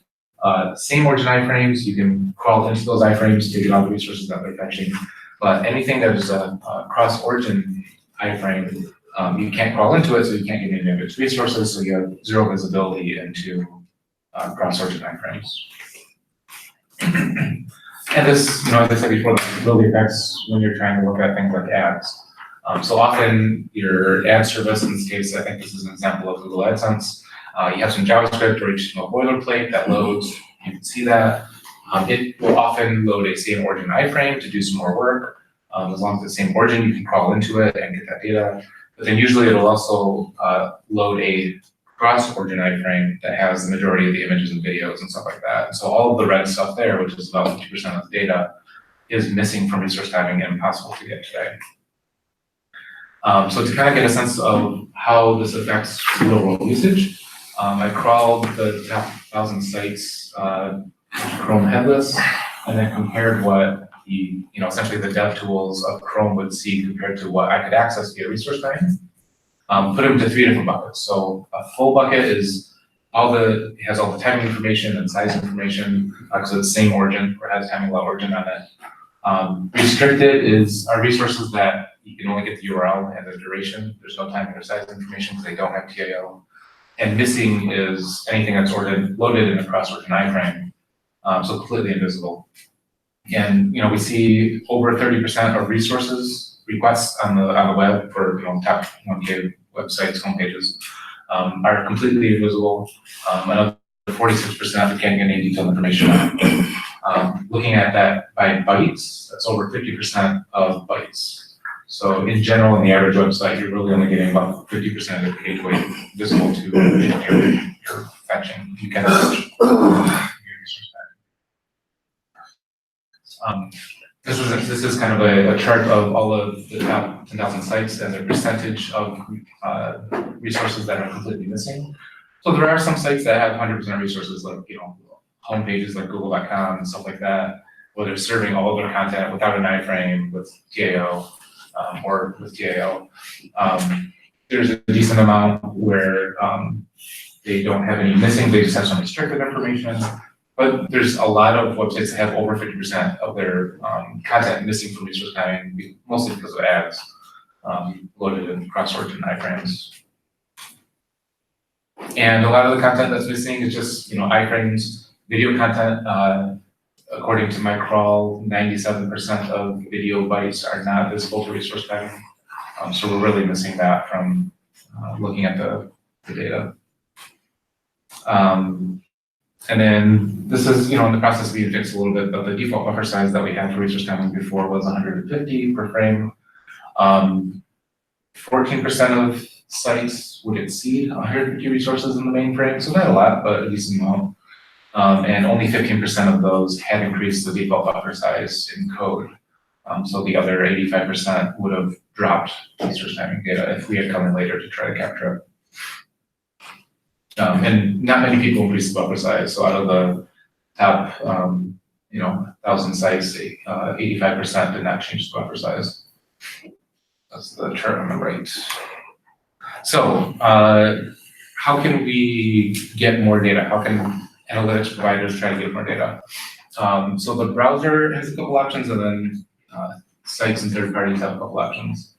E: same origin iframes, you can crawl into those iframes to get all the resources that they're fetching. But anything that is a cross-origin iframe, you can't crawl into it, so you can't get any of its resources, so you have zero visibility into cross-origin iframes. And this, as I said before, the visibility effects when you're trying to look at things like ads. So often your ad service, in this case, I think this is an example of Google AdSense, you have some JavaScript or HTML boilerplate that loads, you can see that. It will often load a same origin iframe to do some more work. As long as it's the same origin, you can crawl into it and get that data. But then usually it'll also load a cross-origin iframe that has the majority of the images and videos and stuff like that. So all of the red stuff there, which is about 50% of the data, is missing from resource timing and impossible to get today. So to kind of get a sense of how this affects real-world usage, I crawled the top 1,000 sites Chrome headless, and then compared what essentially the dev tools of Chrome would see compared to what I could access via resource timing. Put them into 3 different buckets. So a full bucket is it has all the timing information and size information because it's the same origin or has timing allow origin on it. Restricted are resources that you can only get the URL and the duration. There's no timing or size information because they don't have TIO. And missing is anything that's loaded in a cross-origin iframe, so completely invisible. And we see over 30% of resources requests on the web for top 1K websites, homepages are completely invisible. Another 46% we can't get any detailed information on. Looking at that by bytes, that's over 50% of bytes. So in general, in the average website, you're really only getting about 50% of the page weight visible to your fetching. You can fetch your resource back. This is kind of a chart of all of the top 10,000 sites and the percentage of resources that are completely missing. So there are some sites that have 100% resources, like home pages like Google.com and stuff like that, where they're serving all of their content without an iframe, with TAO or with TAO. There's a decent amount where they don't have any missing; they just have some restricted information. But there's a lot of websites that have over 50% of their content missing from resource timing, mostly because of ads loaded in cross-origin iframes. And a lot of the content that's missing is just, iframes, video content. According to my crawl, 97% of video bytes are not visible to resource padding. So we're really missing that from looking at the data. And then this is, in the process being fixed a little bit, but the default buffer size that we had for resource padding before was 150 per frame. 14% of sites would exceed 150 resources in the main frame, so not a lot, but a decent amount. And only 15% of those had increased the default buffer size in code. So the other 85% would have dropped resource padding data if we had come in later to try to capture it. And not many people increased the buffer size, so out of the top, 1,000 sites, 85% did not change the buffer size. That's the chart on the right. So, how can we get more data? How can analytics providers try to get more data? So the browser has a couple options, and then sites and third parties have a couple options.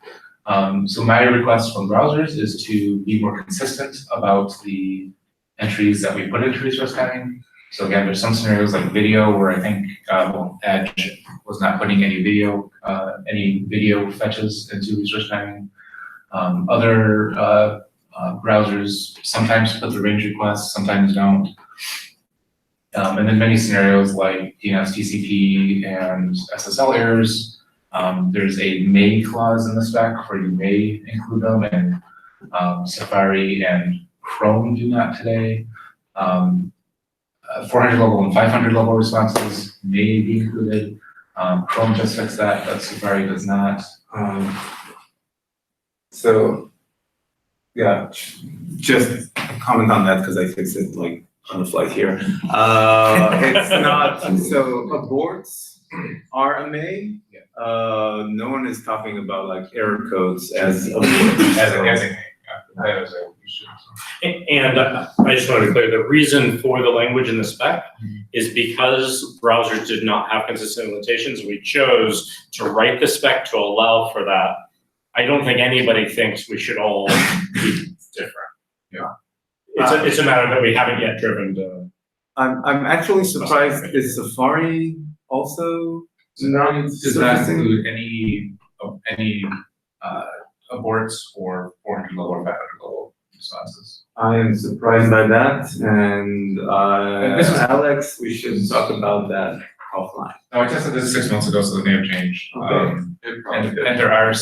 E: So my request from browsers is to be more consistent about the entries that we put into resource padding. So again, there's some scenarios like video where I think Edge was not putting any video fetches into resource padding. Other browsers sometimes put the range requests, sometimes don't. And then many scenarios like DNS TCP and SSL errors. There's a may clause in the spec where you may include them, and Safari and Chrome do not today. 400 level and 500 level responses may be included. Chrome just fixed that, but Safari does not.
A: So, yeah, just comment on that because I fixed it like on the fly here. It's not, so aborts are a may. No one is talking about like error codes as aborts.
D: And I just want to be clear, the reason for the language in the spec is because browsers did not have consistent limitations. We chose to write the spec to allow for that. I don't think anybody thinks we should all be different.
A: Yeah.
D: It's a matter that we haven't yet driven to.
A: I'm actually surprised, is Safari also not
E: Does not include any aborts or 400 level or 500 level responses.
A: I am surprised by that, and Alex, we should talk about that offline.
E: No, I tested this 6 months ago, so they may have changed.
A: Okay.
E: And there are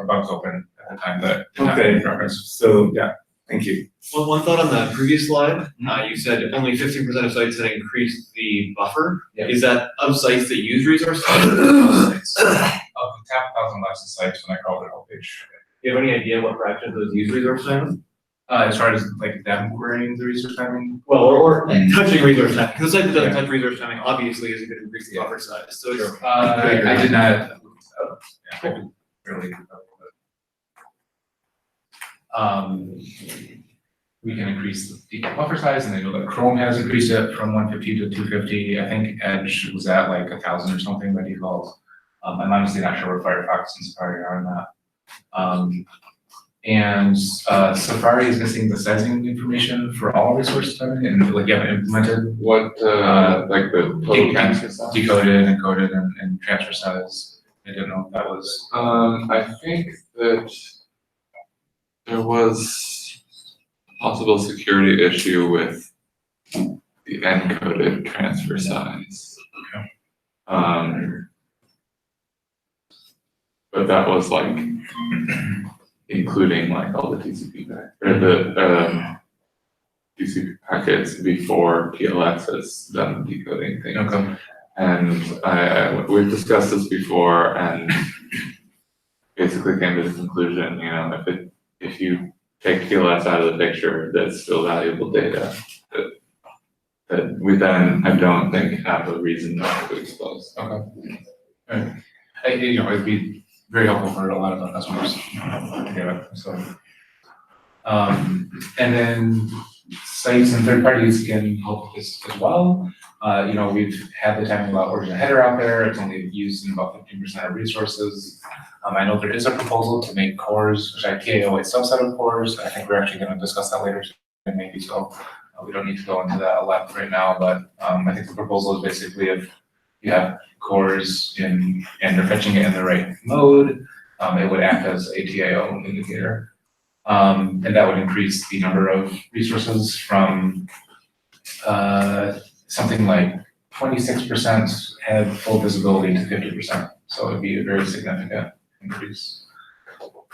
E: bugs open at the time that did not
A: Okay.
E: make progress.
A: So, yeah, thank you.
B: Well, one thought on the previous slide, you said only 15% of sites had increased the buffer.
E: Yeah.
B: Is that of sites that use resource padding? Or of sites?
E: Of the top 1,000 license sites when I crawled the whole page.
B: Do you have any idea what fraction of those use resource padding?
E: As far as like them querying the resource padding,
B: Well, or touching resource padding, because a site that doesn't touch resource padding obviously isn't going to increase the buffer size, so it's.
E: I did not. I could really. We can increase the default buffer size, and I know that Chrome has increased it from 150 to 250. I think Edge was at like 1,000 or something by default. I'm honestly not sure where Firefox and Safari are on that. And Safari is missing the sizing information for all resource padding, and like you haven't implemented
G: What, like the total transfer size?
E: decoded, encoded, and transfer size. I didn't know if that was.
G: I think that there was a possible security issue with the encoded transfer size.
E: Okay.
G: But that was like including like all the TCP or the TCP packets before TLS has done decoding things.
E: Okay.
G: And we've discussed this before and basically came to the conclusion, if you take TLS out of the picture, that's still valuable data that we then, I don't think, have a reason not to expose.
E: Okay. Right. It'd be very helpful for a lot of our customers to hear it, so. And then sites and third parties can help with this as well. We've had the timing about origin header out there. It's only used in about 15% of resources. I know there is a proposal to make cores, which I KO a subset of cores. I think we're actually going to discuss that later maybe, so we don't need to go into that a lot right now, but I think the proposal is basically if you have cores and they're fetching it in the right mode, it would act as a TIO indicator. And that would increase the number of resources from something like 26% had full visibility to 50%. So it'd be a very significant increase.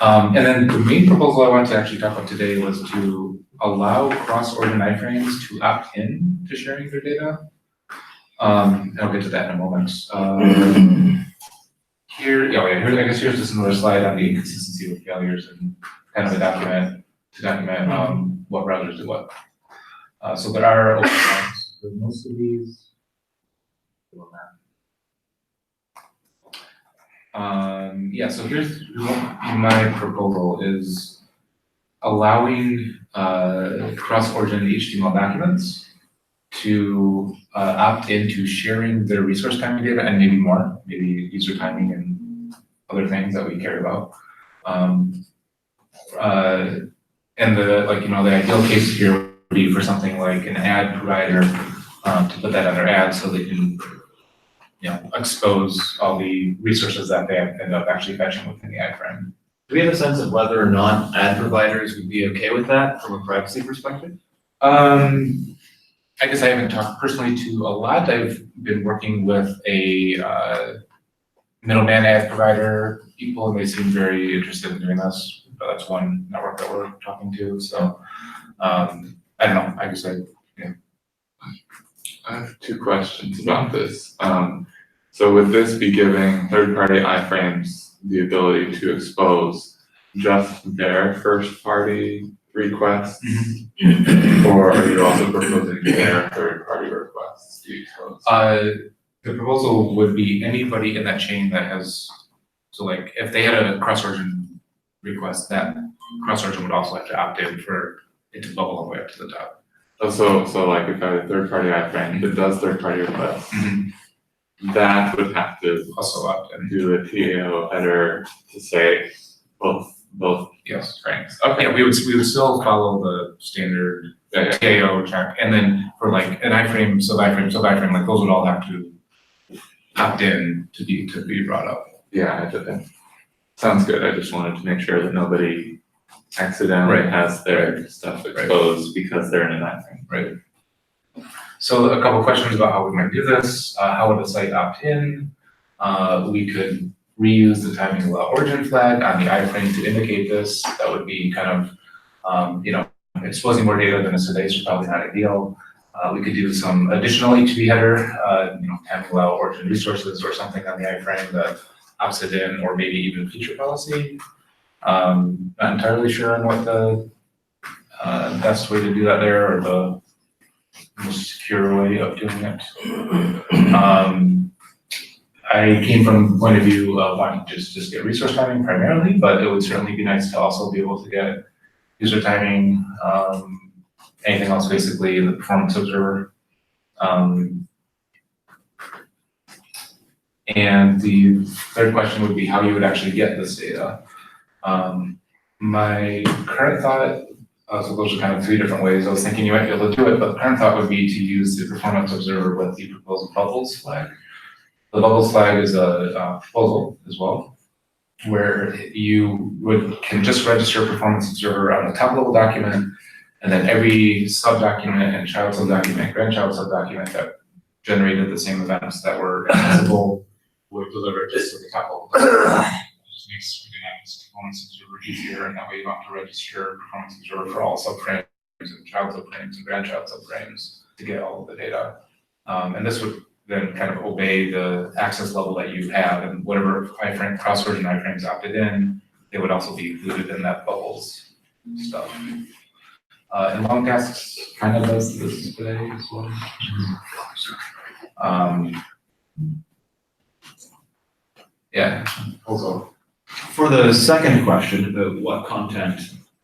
E: And then the main proposal I wanted to actually talk about today was to allow cross-origin iframes to opt in to sharing their data. And I'll get to that in a moment. Here, I guess here's just another slide on the inconsistency with failures and kind of a document to document what browsers do what. So there are open lines for most of these. So here's my proposal is allowing cross-origin HTML documents to opt into sharing their resource timing data and maybe more, maybe user timing and other things that we care about. And the ideal case here would be for something like an ad provider to put that on their ad so they can expose all the resources that they end up actually fetching within the iframe.
B: Do we have a sense of whether or not ad providers would be okay with that from a privacy perspective?
E: I guess I haven't talked personally to a lot. I've been working with a middleman ad provider people, and they seem very interested in doing this. But that's one network that we're talking to. So I don't know. I guess
G: I have two questions about this. So would this be giving third-party iframes the ability to expose just their first-party requests? Or are you also proposing their third-party requests to be exposed?
E: The proposal would be anybody in that chain that has, so like if they had a cross-origin request, that cross-origin would also have to opt in for it to bubble all the way up to the top.
G: Oh, so like if I had a third-party iframe that does third-party requests, that would have to
E: Also opt in.
G: do a TAO header to say both
E: Yes.
G: frames.
E: Okay, we would still follow the standard TAO check, and then for like an iframe, sub-iframe, like those would all have to opt in to be brought up.
G: Yeah, I did that. Sounds good. I just wanted to make sure that nobody accidentally has their stuff exposed because they're in an iframe.
E: Right. So a couple questions about how we might do this. How would the site opt in? We could reuse the timing allow origin flag on the iframe to indicate this. That would be kind of, exposing more data than is today is probably not ideal. We could do some additional HTTP header, timing allow origin resources or something on the iframe that opts it in, or maybe even feature policy. Not entirely sure on what the best way to do that there, or the most secure way of doing it. I came from the point of view of wanting to just get resource timing primarily, but it would certainly be nice to also be able to get user timing, anything else basically in the performance observer. And the third question would be how you would actually get this data. My current thought, so those are kind of three different ways. I was thinking you might be able to do it, but the current thought would be to use the performance observer with the proposed bubbles flag. The bubbles flag is a proposal as well, where you can just register performance observer on the top level document, and then every sub-document and child sub-document, grandchild sub-document that generated the same events that were accessible would deliver just to the top level. It just makes this performance observer easier, and that way you don't have to register performance observer for all subframes and child subframes and grandchild subframes to get all of the data. And this would then kind of obey the access level that you have, and whatever iframe, cross-origin iframes opted in, they would also be included in that bubbles stuff. And Longcast kind of does this today as well. Also.
H: For the second question about what content,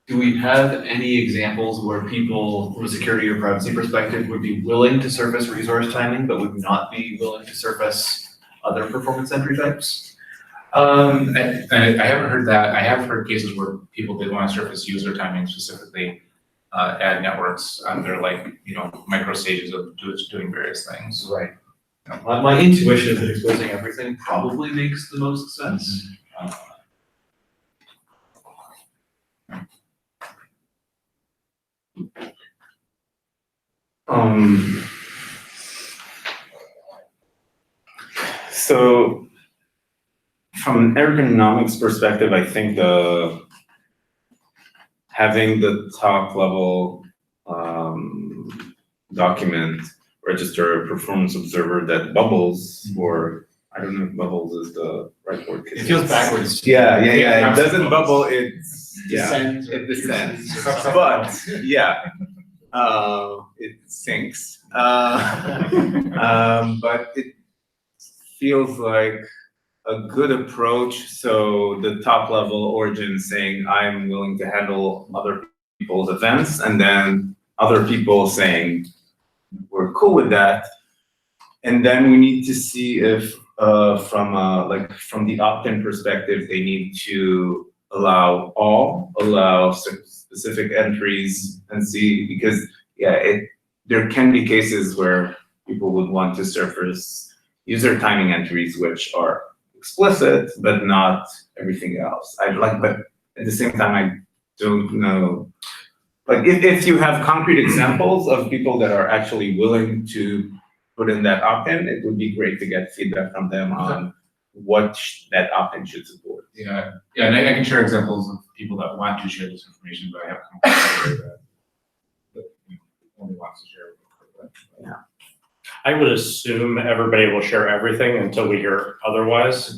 H: do we have any examples where people, from a security or privacy perspective, would be willing to surface resource timing, but would not be willing to surface other performance entry types?
E: I haven't heard that. I have heard cases where people did want to surface user timing specifically. ad networks on their micro stages of doing various things.
H: Right. My intuition is that exposing everything probably makes the most sense.
A: So from an ergonomics perspective, I think having the top level document register a performance observer that bubbles, or I don't know if bubbles is the right word.
H: It feels backwards.
A: Yeah, yeah, yeah. It
E: Absolutely.
A: doesn't bubble. It's
H: Descends.
A: it descends.
H: Descends.
A: But yeah, it sinks. But it feels like a good approach. So the top level origin saying I'm willing to handle other people's events, and then other people saying we're cool with that. And then we need to see if from the opt-in perspective, they need to allow specific entries and see, because there can be cases where people would want to surface user timing entries which are explicit but not everything else. But at the same time, I don't know. Like if you have concrete examples of people that are actually willing to put in that opt-in, it would be great to get feedback from them on what that opt-in should support.
E: Yeah, and I can share examples of people that want to share this information, but I have companies that only wants to share.
D: I would assume everybody will share everything until we hear otherwise.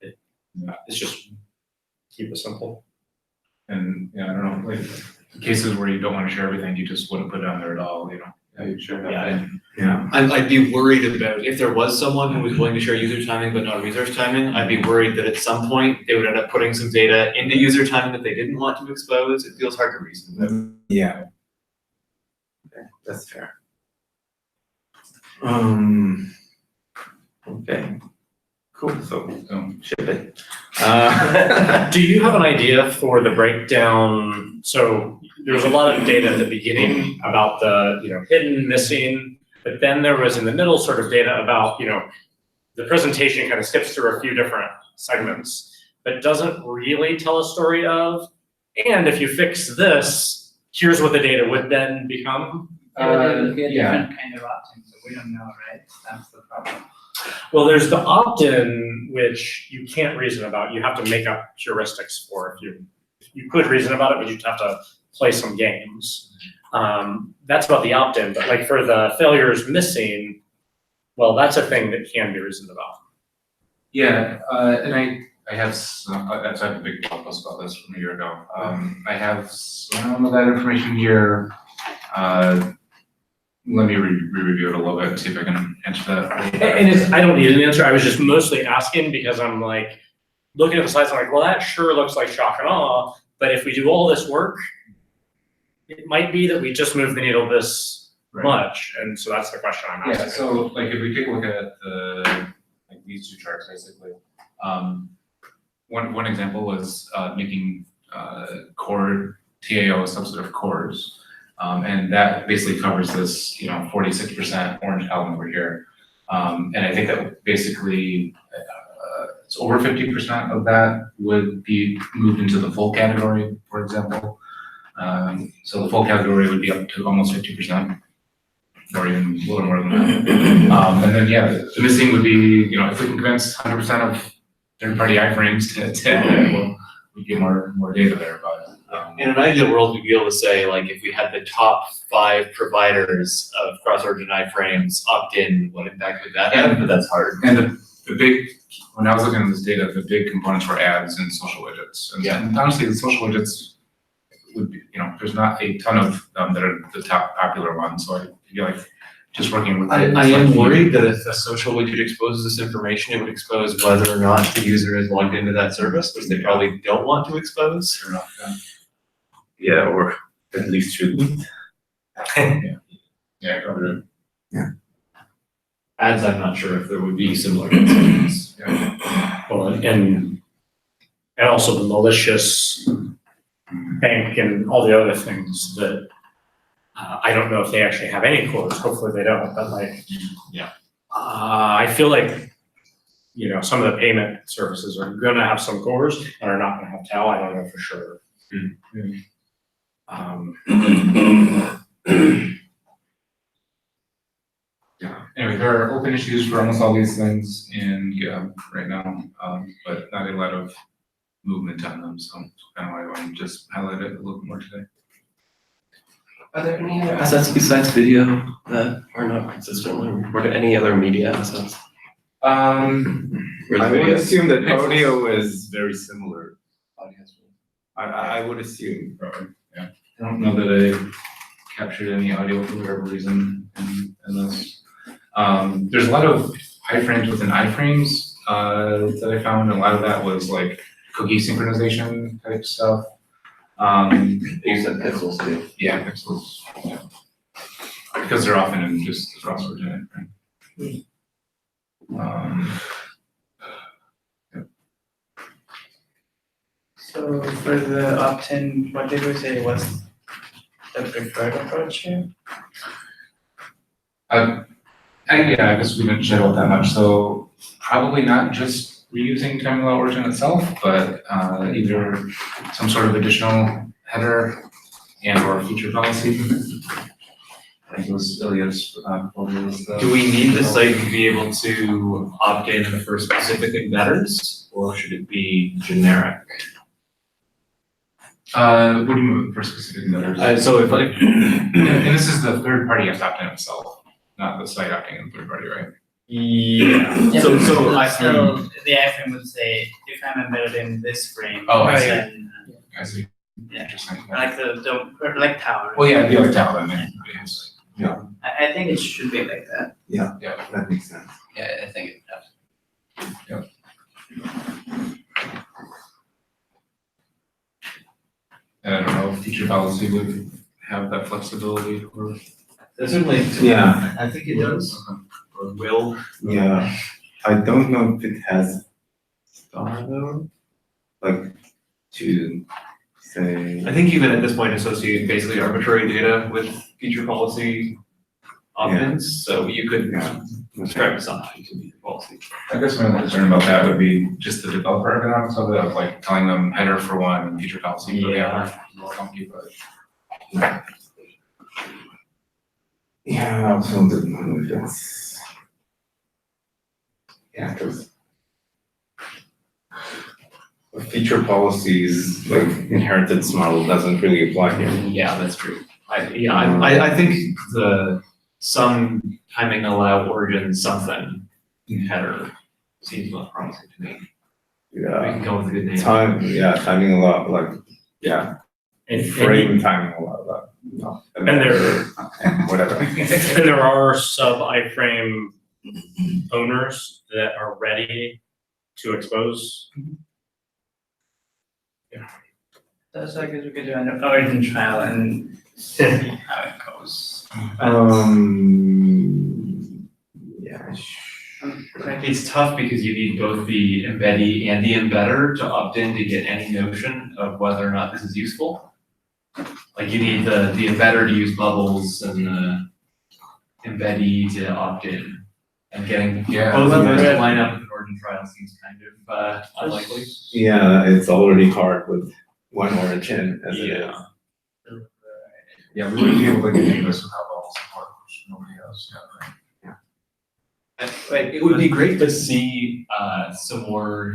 D: It's just keep it simple.
E: And I don't know, cases where you don't want to share everything, you just wouldn't put it on there at all,
G: Yeah, you share that.
A: Yeah.
H: I'd be worried about if there was someone who was willing to share user timing but not resource timing, I'd be worried that at some point they would end up putting some data into user timing that they didn't want to expose. It feels hard to reason with.
A: Yeah. Okay, that's fair. Okay. Cool. So ship it.
D: Do you have an idea for the breakdown? So there's a lot of data at the beginning about the, hidden, missing, but then there was in the middle sort of data about, the presentation kind of skips through a few different segments, but doesn't really tell a story of, and if you fix this, here's what the data would then become.
F: Different kind of opt-in, so we don't know, right? That's the problem.
D: Well, there's the opt-in, which you can't reason about. You have to make up heuristics for. You could reason about it, but you'd have to play some games. That's about the opt-in, but like for the failures missing, well, that's a thing that can be reasoned about.
E: Yeah, and I have some, I have a big blog post about this from a year ago. I have some of that information here. Let me re-review it a little bit and see if I can answer that.
D: And I don't need an answer. I was just mostly asking because I'm like, looking at the slides, I'm like, well, that sure looks like shock and awe, but if we do all this work, it might be that we just move the needle this much, and so that's the question I'm asking.
E: Yeah, so if we take a look at these two charts, basically, one example was making core TAO a subset of cores. And that basically covers this, 46% orange element over here. And I think that basically it's over 50% of that would be moved into the full category, for example. So the full category would be up to almost 50%, or even a little more than that. And then, the missing would be, if we can convince 100% of third-party iframes to we get more data there, but.
H: In an ideal world, we'd be able to say, like, if we had the top 5 providers of cross-origin iframes opt-in, what impact would that have? But that's hard.
E: And the big, when I was looking at this data, the big components were ads and social widgets. And honestly, the social widgets would be, there's not a ton of them that are the top popular ones. So I feel like just working with.
H: I am worried that if a social widget exposes this information, it would expose whether or not the user is logged into that service, which they probably don't want to expose.
E: Sure enough,
A: Yeah, or at least shouldn't.
E: probably.
H: Ads, I'm not sure if there would be similar concerns.
D: Well, and also the malicious bank and all the other things that I don't know if they actually have any cores, hopefully they don't, but like.
H: Yeah.
D: I feel like, you know, some of the payment services are gonna have some cores and are not gonna have TAL, I don't know for sure.
E: Yeah, anyway, there are open issues for almost all these things in GitHub right now, but not a lot of movement on them, so kind of why I want to just highlight it a little bit more today.
B: Are there any other assets besides video that are not consistently reported? Any other media assets?
A: I
B: Where's
A: would
B: video?
A: assume that audio is very similar. I would assume.
E: Probably, yeah. I don't know that I captured any audio for whatever reason in this. There's a lot of iframes within iframes that I found, and a lot of that was like cookie synchronization type stuff.
B: You said pixels too.
E: Yeah, pixels, yeah. Because they're often in just the crossword in it, right?
F: So for the opt-in, what did we say was the preferred approach here?
E: Yeah, I guess we didn't chat about that much, so probably not just reusing time allow origin itself, but either some sort of additional header and or feature policy. I think it was Ilya's proposal.
H: Do we need the site to be able to opt in for specific embedders, or should it be generic?
E: What do you mean for specific embedders?
H: So if like,
E: And this is the third party has to opt in itself, not the site opting in the third party, right?
H: yeah, so
F: the iframe would say, if I'm embedded in this frame,
E: Oh, I see.
F: then,
E: I see.
F: Yeah.
E: Interesting.
F: like or like tower.
E: Well, yeah, the other tower then, yes.
F: I think it should be like that.
A: Yeah,
E: Yeah.
A: that makes sense.
F: Yeah, I think it does.
E: And I don't know if feature policy would have that flexibility or.
H: certainly,
A: Yeah.
H: I think it does, or will.
A: Yeah, I don't know if it has star though, like to say.
H: I think even at this point associate basically arbitrary data with feature policy opt-ins, so you could describe something to feature policy.
E: I guess my only concern about that would be just the developer economics of it, of like telling them header for one and feature policy for the other. More funky, but.
A: Yeah, I also don't know if that's. Yeah, because. Feature policies, like inheritance model doesn't really apply here.
H: Yeah, that's true. I think some timing allow origin something header seems less promising to me. We
A: Yeah,
H: can go with a good name.
A: timing a lot, like, yeah,
D: And
A: frame timing a lot, like, no.
D: And there-
A: Whatever.
D: And there are sub iframe owners that are ready to expose.
F: So I guess we could do an origin trial and see how it goes.
A: Yeah.
H: It's tough because you need both the embeddee and the embedder to opt in to get any notion of whether or not this is useful. Like you need the embedder to use bubbles and the embeddee to opt in. And getting both of those to line up with an origin trial seems kind of unlikely.
A: Yeah, it's already hard with one origin as it is.
H: Yeah.
E: Yeah, we wouldn't be able to get into this without all the support, which nobody else, right?
H: It would be great to see some more,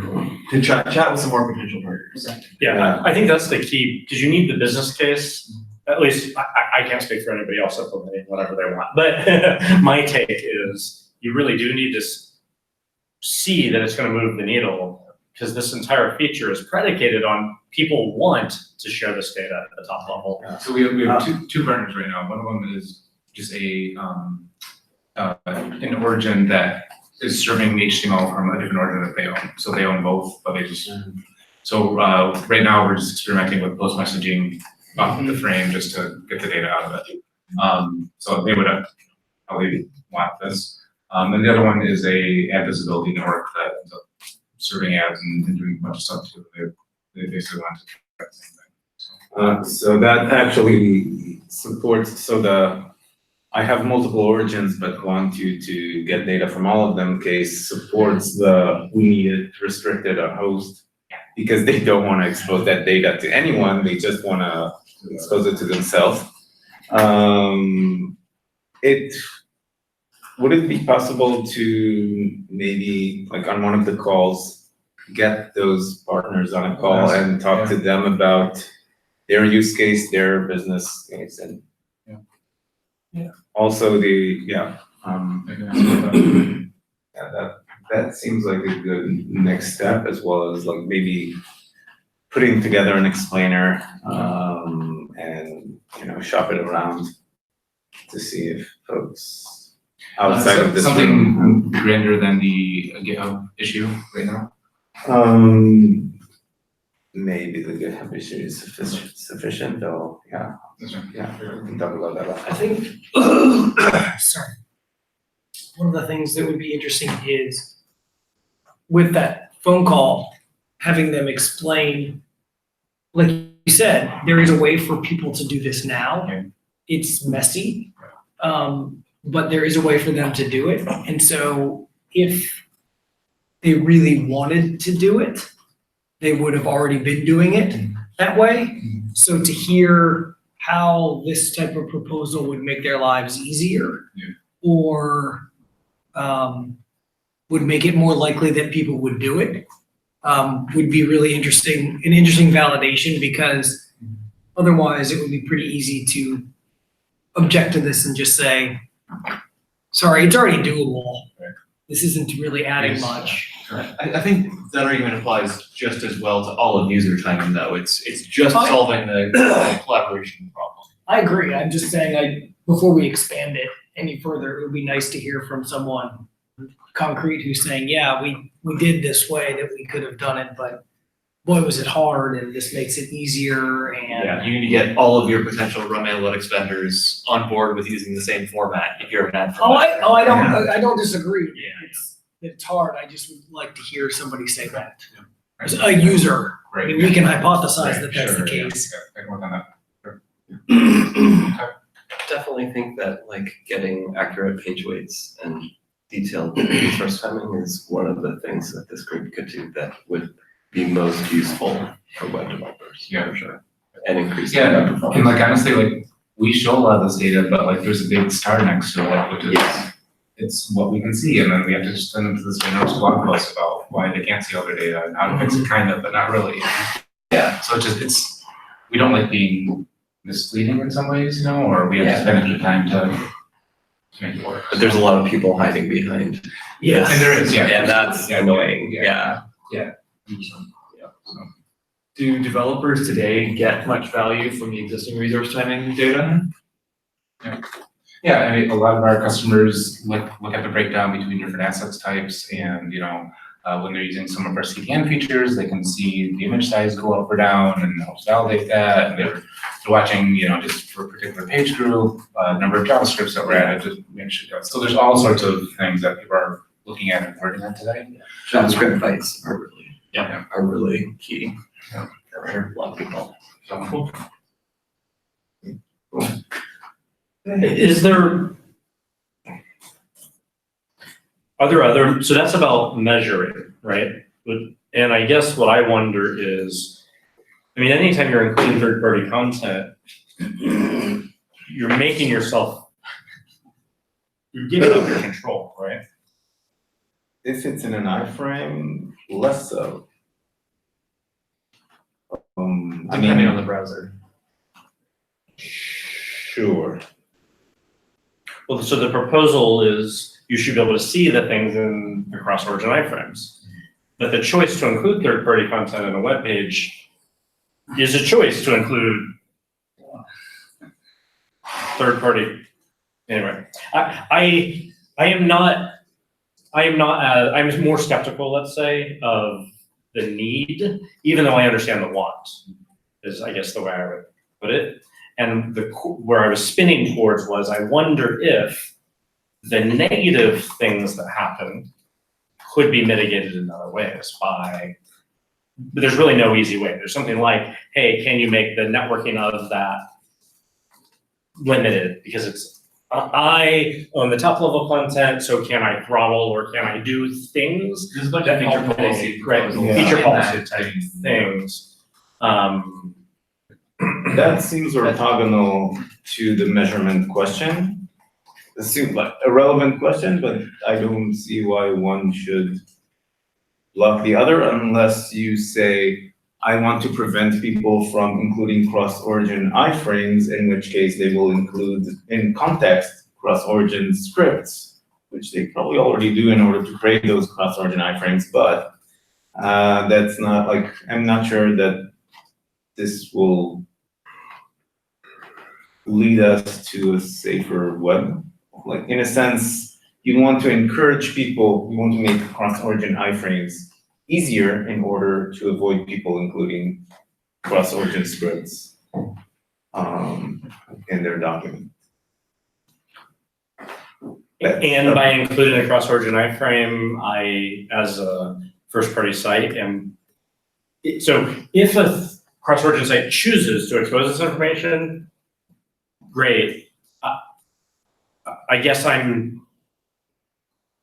H: to chat with some more potential partners.
D: Yeah, I think that's the key, because you need the business case. At least I can't speak for anybody else implementing whatever they want, but my take is you really do need to see that it's going to move the needle, because this entire feature is predicated on people want to share this data at the top level.
E: So we have two partners right now. One of them is just an origin that is serving HTML from a different origin that they own. So they own both, but they just, so right now we're just experimenting with post messaging off the frame just to get the data out of it. So they would probably want this. And the other one is a ad visibility network that ends up serving ads and doing a bunch of stuff too. They basically want to do that same thing.
A: So that actually supports, I have multiple origins, but want you to get data from all of them case supports we need it restricted or host. Because they don't wanna expose that data to anyone, they just wanna expose it to themselves. Would it be possible to maybe, like on one of the calls, get those partners on a call and talk to them about their use case, their business case, and also that seems like a good next step, as well as like maybe putting together an explainer, and, shop it around to see if folks outside of this room.
E: Something grander than the GitHub issue right now?
A: Maybe the GitHub issue is sufficient, though, yeah, we can talk about that.
C: I think, sorry. One of the things that would be interesting is with that phone call, having them explain, like you said, there is a way for people to do this now.
E: Yeah.
C: It's messy, but there is a way for them to do it. And so if they really wanted to do it, they would have already been doing it that way. So to hear how this type of proposal would make their lives easier, or would make it more likely that people would do it, would be really interesting, an interesting validation, because otherwise it would be pretty easy to object to this and just say, sorry, it's already doable. This isn't really adding much.
H: I think that argument applies just as well to all of user timing, though. It's just solving the collaboration problem.
C: I agree. I'm just saying, before we expand it any further, it would be nice to hear from someone concrete who's saying, yeah, we did this way that we could have done it, but boy, was it hard, and this makes it easier, and.
H: Yeah, you need to get all of your potential Run Analytics vendors on board with using the same format if you're an ad.
C: I don't disagree. It's hard. I just would like to hear somebody say that. As a user, I mean, we can hypothesize that that's the case.
E: I can work on that.
B: Definitely think that like getting accurate page weights and detailed resource timing is one of the things that this group could do that would be most useful for web developers.
E: Yeah.
B: For sure. And increase.
E: Yeah,
B: their
E: and
B: performance.
E: like honestly, like we show a lot of this data, but like there's a big star next to it, which is it's what we can see, and then we have to just send them to this generous blog post about why they can't see all their data and how to fix it, kind of, but not really.
B: Yeah.
E: So it's we don't like being misleading in some ways, or we have to spend extra time to make it work.
B: But there's a lot of people hiding behind.
C: Yes.
E: And there is,
B: And that's annoying. Yeah.
H: Do developers today get much value from the existing resource timing data?
E: Yeah, I mean, a lot of our customers look at the breakdown between different assets types, and when they're using some of our CDN features, they can see the image size go up or down, and helps validate that. And they're watching, just for a particular page group, number of JavaScripts that were added to make sure. So there's all sorts of things that people are looking at and working on today.
B: JavaScript bytes are really,
E: Yeah.
B: are really key.
E: Yeah.
B: For a lot of people.
E: So
D: Are there other, so that's about measuring, right? And I guess what I wonder is, anytime you're including third-party content, you're making yourself, you're giving up your control, right?
A: If it's in an iframe, less so.
H: Depending on the browser.
A: Sure.
D: Well, so the proposal is you should be able to see the things in the cross-origin iframes. But the choice to include third-party content in a web page is a choice to include third-party. Anyway, I'm more skeptical, let's say, of the need, even though I understand the want, is I guess the way I would put it. And where I was spinning towards was, I wonder if the negative things that happen could be mitigated in other ways by but there's really no easy way. There's something like, hey, can you make the networking of that limited? Because it's, I own the top level content, so can I throttle or can I do things?
H: There's a bunch of
D: that
H: feature
D: help
H: policy
D: mitigate, right,
H: proposals.
A: Yeah.
D: feature
H: in
D: policy
H: that
D: type
H: vein.
D: things.
A: That seems orthogonal to the measurement question. It seems like a relevant question, but I don't see why one should block the other unless you say, I want to prevent people from including cross-origin iframes, in which case they will include in context cross-origin scripts, which they probably already do in order to create those cross-origin iframes, but that's not like, I'm not sure that this will lead us to a safer web. Like, in a sense, you want to encourage people, you want to make cross-origin iframes easier in order to avoid people including cross-origin scripts in their document.
D: And by including a cross-origin iframe, I, as a first-party site, so if a cross-origin site chooses to expose this information, great. I guess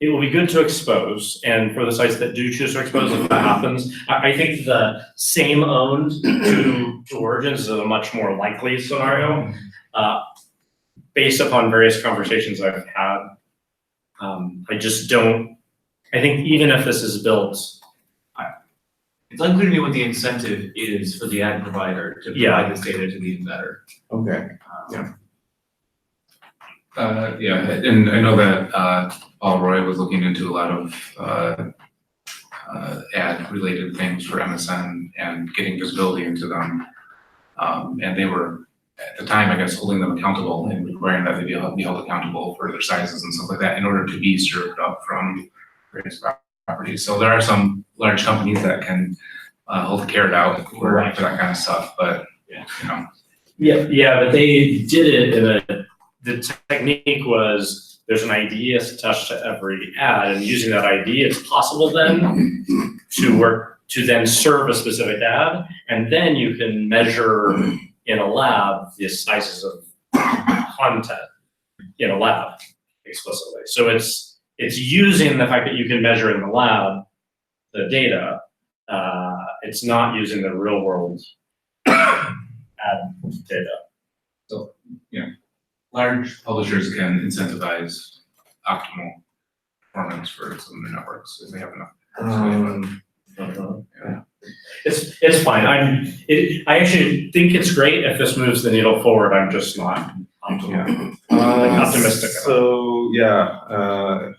D: it will be good to expose, and for the sites that do choose to expose, if that happens, I think the same owned to origins is a much more likely scenario, based upon various conversations I've had. I think even if this is built,
H: It's unclear to me what the incentive is for the ad provider to provide this data to the embedder.
A: Okay.
E: Yeah, and I know that Paul Roy was looking into a lot of ad-related things for MSN and getting visibility into them. And they were, at the time, I guess, holding them accountable and requiring that they be held accountable for their sizes and stuff like that in order to be served up from various properties. So there are some large companies that can hold the carrot out for that kind of stuff, but, you know.
D: yeah, but they did it in the technique was there's an ID attached to every ad, and using that ID, it's possible then to then serve a specific ad, and then you can measure in a lab the sizes of content in a lab explicitly. So it's using the fact that you can measure in the lab the data. It's not using the real world ad data.
E: So, yeah, large publishers can incentivize optimal performance for some of their networks if they have enough.
D: Yeah. It's fine. I actually think it's great if this moves the needle forward. I'm just not optimistic about it.
A: So, yeah,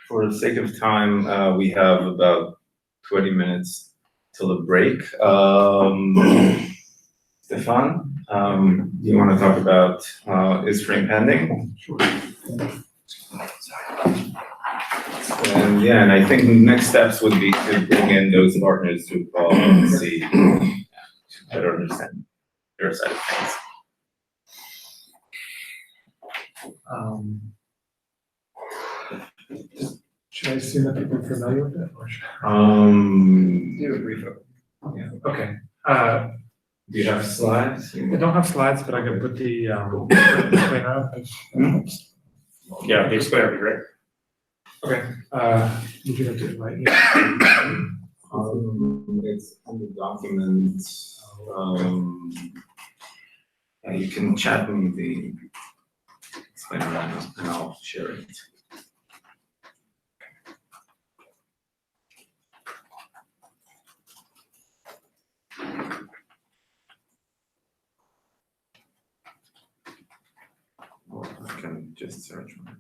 A: for the sake of time, we have about 20 minutes till the break. Stefan, do you want to talk about isFramePending? Sure. And yeah, and I think next steps would be to bring in those partners to call and see, to better understand their side of things.
I: Should I assume that people are familiar with it, or should
A: Do
H: a brief
I: Okay,
A: you have slides?
I: I don't have slides, but I can put the explainer up.
D: Yeah, the explainer would be great.
I: Okay, would you like to invite me?
A: It's on the document. Yeah, you can chat me the explainer and I'll share it. Or I can just search on it.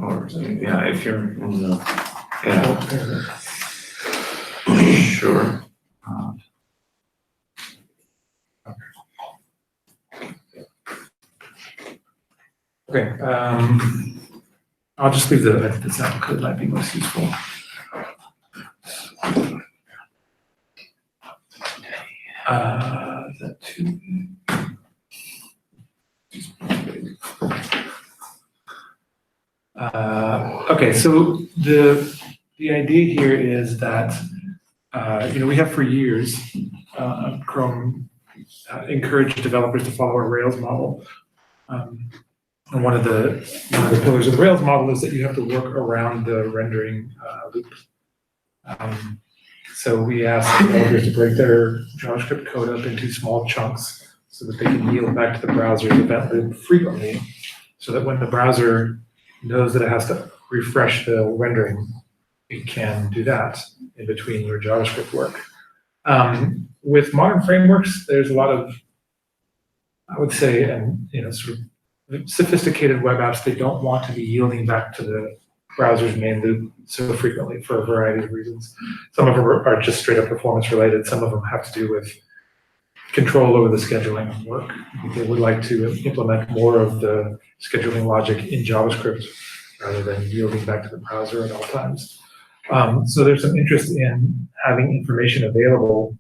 A: Or, yeah, if you're, yeah, sure.
I: Okay, I'll just leave I think the sample code might be most useful. Is that two? Okay, so the idea here is that, we have for years, Chrome encouraged developers to follow a Rails model. And one of the pillars of the Rails model is that you have to work around the rendering loop. So we ask developers to break their JavaScript code up into small chunks so that they can yield back to the browser's event loop frequently, so that when the browser knows that it has to refresh the rendering, it can do that in between your JavaScript work. With modern frameworks, there's a lot of, I would say, sort of sophisticated web apps, they don't want to be yielding back to the browser's main loop so frequently for a variety of reasons. Some of them are just straight up performance related. Some of them have to do with control over the scheduling of work. They would like to implement more of the scheduling logic in JavaScript rather than yielding back to the browser at all times. So there's some interest in having information available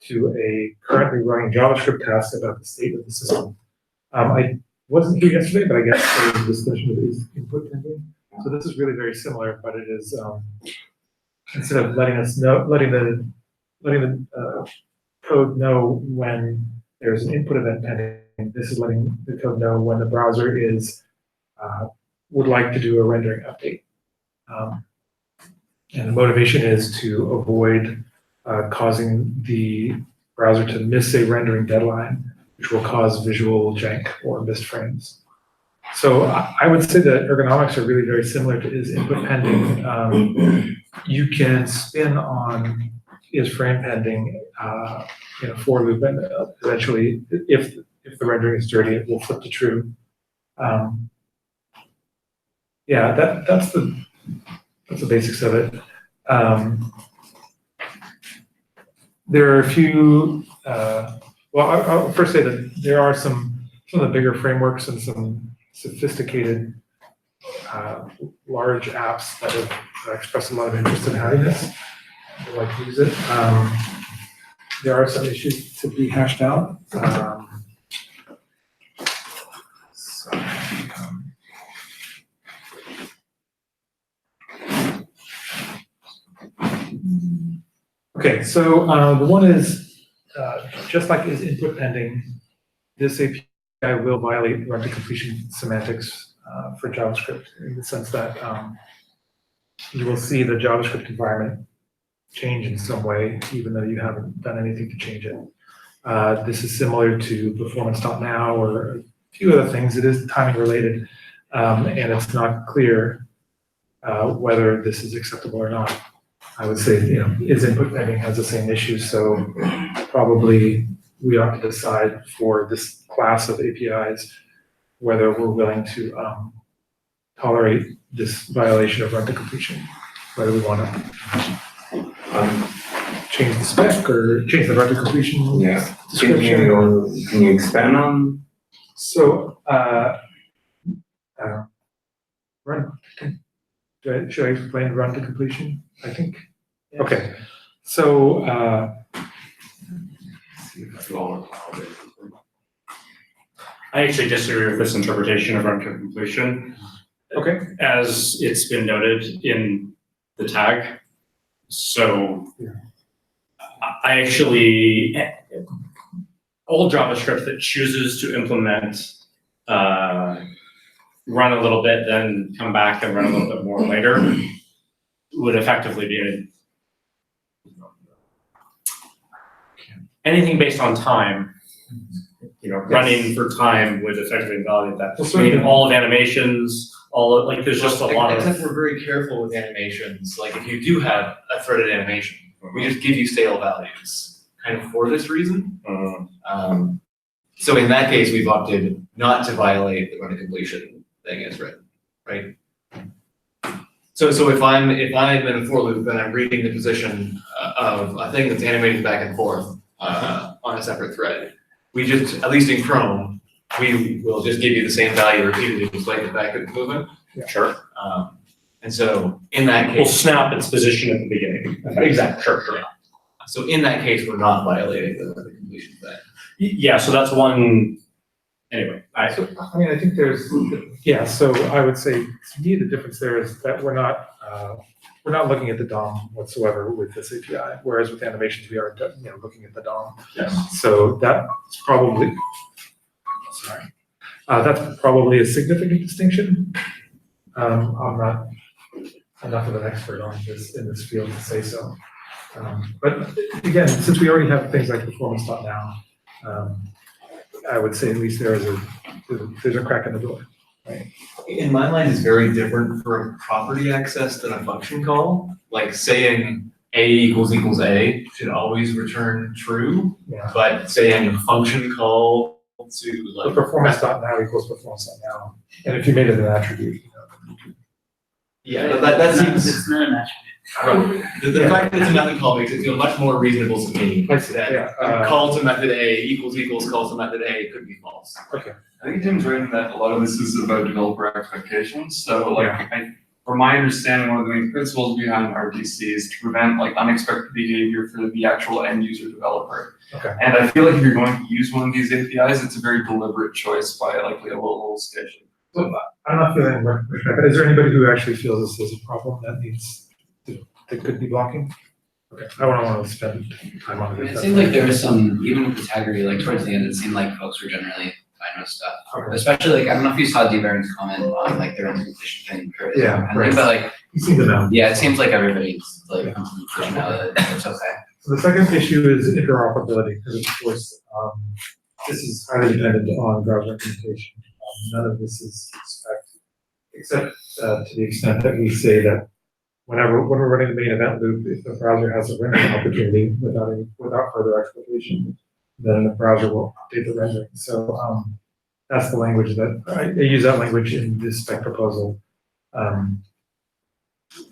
I: to a currently running JavaScript task about the state of the system. I wasn't here yesterday, but I guess there was a discussion with isFramePending. So this is really very similar, but it is instead of letting the code know when there's an input event pending, this is letting the code know when the browser would like to do a rendering update. And the motivation is to avoid causing the browser to miss a rendering deadline, which will cause visual jank or missed frames. So I would say that ergonomics are really very similar to isInputPending. You can spin on isFramePending in a for loop, and eventually, if the rendering is dirty, it will flip to true. Yeah, that's the basics of it. There are a few. Well, I'll first say that there are some of the bigger frameworks and some sophisticated large apps that have expressed a lot of interest in having this. They like to use it. There are some issues to be hashed out. Okay, so the one is just like isInputPending, this API will violate run to completion semantics for JavaScript in the sense that you will see the JavaScript environment change in some way, even though you haven't done anything to change it. This is similar to performance.now or a few other things. It is timing related, and it's not clear whether this is acceptable or not. I would say, isInputPending has the same issue, so probably we ought to decide for this class of APIs whether we're willing to tolerate this violation of run to completion, whether we want to change the spec or change the run to completion description.
A: Can you expand on?
I: So, should I explain run to completion? I think. Yes. Okay. So,
D: I actually disagree with this interpretation of run to completion.
I: Okay.
D: As it's been noted in the tag. So
I: yeah.
D: I actually, old JavaScript that chooses to implement run a little bit, then come back and run a little bit more later would effectively be anything based on time. Running for time would effectively invalidate that.
I: Well,
D: I mean, all of animations, there's just a lot of.
H: Except we're very careful with animations. Like if you do have a threaded animation, we just give you stale values, kind of for this reason. So in that case, we've opted not to violate the run to completion thing as written, right? So if I'm in a for loop and I'm reading the position of a thing that's animating back and forth on a separate thread, we just, at least in Chrome, we will just give you the same value repeatedly despite the fact that it's moving.
D: Sure.
H: And so in that
D: We'll
H: case,
D: snap its position at the beginning.
H: Exactly.
D: Sure.
H: so in that case, we're not violating the completion thing.
D: Yeah, so that's one, anyway,
I: So, I mean, I think there's, yeah, so I would say, to me, the difference there is that we're not looking at the DOM whatsoever with this API, whereas with animations, we are, looking at the DOM.
D: Yes.
I: So that's probably, that's probably a significant distinction. I'm not enough of an expert on this, in this field to say so. But again, since we already have things like performance.now, I would say at least there's a crack in the door, right?
H: In my mind, it's very different for a property access than a function call. Like saying A equals A should always return true,
I: Yeah.
H: but saying a function call to
I: The
H: like.
I: performance.now equals performance.now, and if you made it an attribute,
H: Yeah, that seems,
F: It's not an attribute.
H: right. The fact that it's a method call makes it feel much more reasonable to me
I: I see,
H: that
I: yeah,
H: call to method A equals call to method A could be false.
J: I think Tim's right in that a lot of this is about developer expectations, so like, from my understanding, one of the main principles behind RDC is to prevent like unexpected behavior for the actual end user developer.
I: Okay.
J: And I feel like if you're going to use one of these APIs, it's a very deliberate choice by likely a local station.
I: I'm not feeling, but is there anybody who actually feels this is a problem that could be blocking? Okay, I don't want to spend time on it.
K: It seemed like there was some, even with the taggery, like towards the end, it seemed like folks were generally fine with stuff.
I: Okay.
K: Especially like, I don't know if you saw D-Baron's comment on like their implementation thing for
I: Yeah,
K: isFramePending,
I: right.
K: but like,
I: You seem to know.
K: yeah, it seems like everybody's like, pushing out that it's okay.
I: So the second issue is interoperability, because of course, this is highly dependent on browser implementation. None of this is spec, except to the extent that we say that when we're running the main event loop, if the browser has a rendering opportunity without further exploitation, then the browser will update the rendering. So that's the language that I use that language in this spec proposal.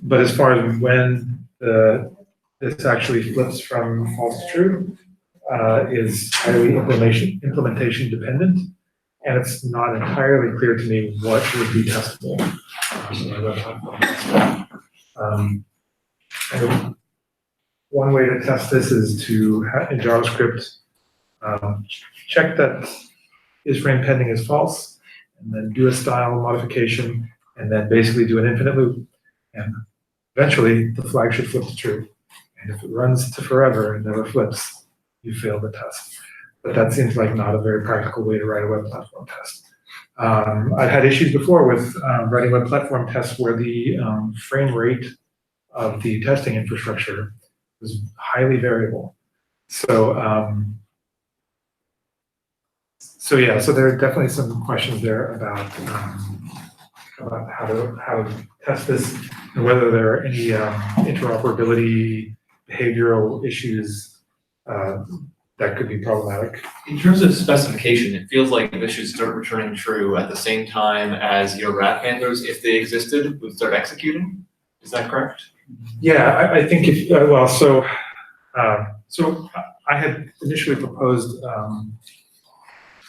I: But as far as when this actually flips from false to true, is highly implementation dependent, and it's not entirely clear to me what would be testable. And one way to test this is to in JavaScript check that isFramePending is false, and then do a style modification, and then basically do an infinite loop, and eventually the flag should flip to true. And if it runs to forever and never flips, you failed the test. But that seems like not a very practical way to write a web platform test. I've had issues before with writing web platform tests where the frame rate of the testing infrastructure was highly variable. So yeah, so there are definitely some questions there about how to test this and whether there are any interoperability behavioral issues that could be problematic.
H: In terms of specification, it feels like this should start returning true at the same time as your wrap handlers, if they existed, would start executing. Is that correct?
I: Yeah, I think if, well, so I had initially proposed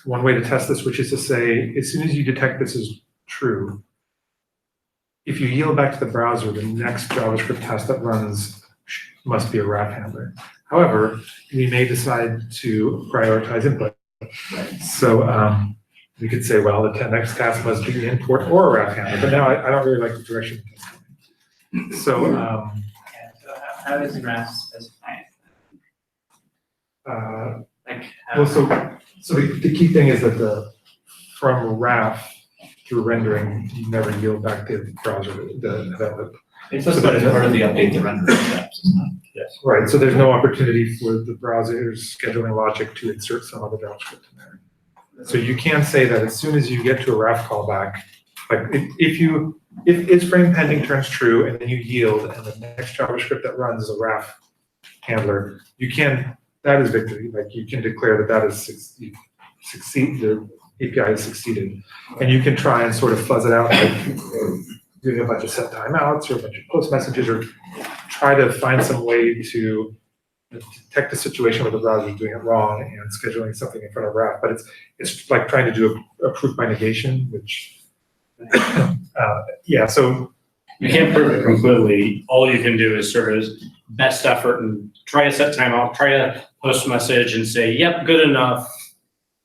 I: one way to test this, which is to say, as soon as you detect this is true, if you yield back to the browser, the next JavaScript test that runs must be a wrap handler. However, we may decide to prioritize input. So we could say, well, the next task must be import or a wrap handler, but now I don't really like the direction it's going. So,
F: Yeah, so how is graph specified? Like, how?
I: well, so the key thing is that from wrap through rendering, you never yield back to the browser, the event loop.
H: It's just part of the update the render steps, isn't it?
I: Yes. Right, so there's no opportunity for the browser's scheduling logic to insert some other JavaScript in there. So you can say that as soon as you get to a wrap callback, like if isFramePending turns true and then you yield and the next JavaScript that runs is a wrap handler, that is victory. Like you can declare that is you succeed, API has succeeded. And you can try and sort of fuzz it out by doing a bunch of set timeouts or a bunch of post messages, or try to find some way to detect a situation where the browser is doing it wrong and scheduling something in front of RAF. But it's like trying to do a proof by negation, which, yeah, so.
D: You can't prove it completely. All you can do is sort of best effort and try to set timeout, try to post message and say, yep, good enough.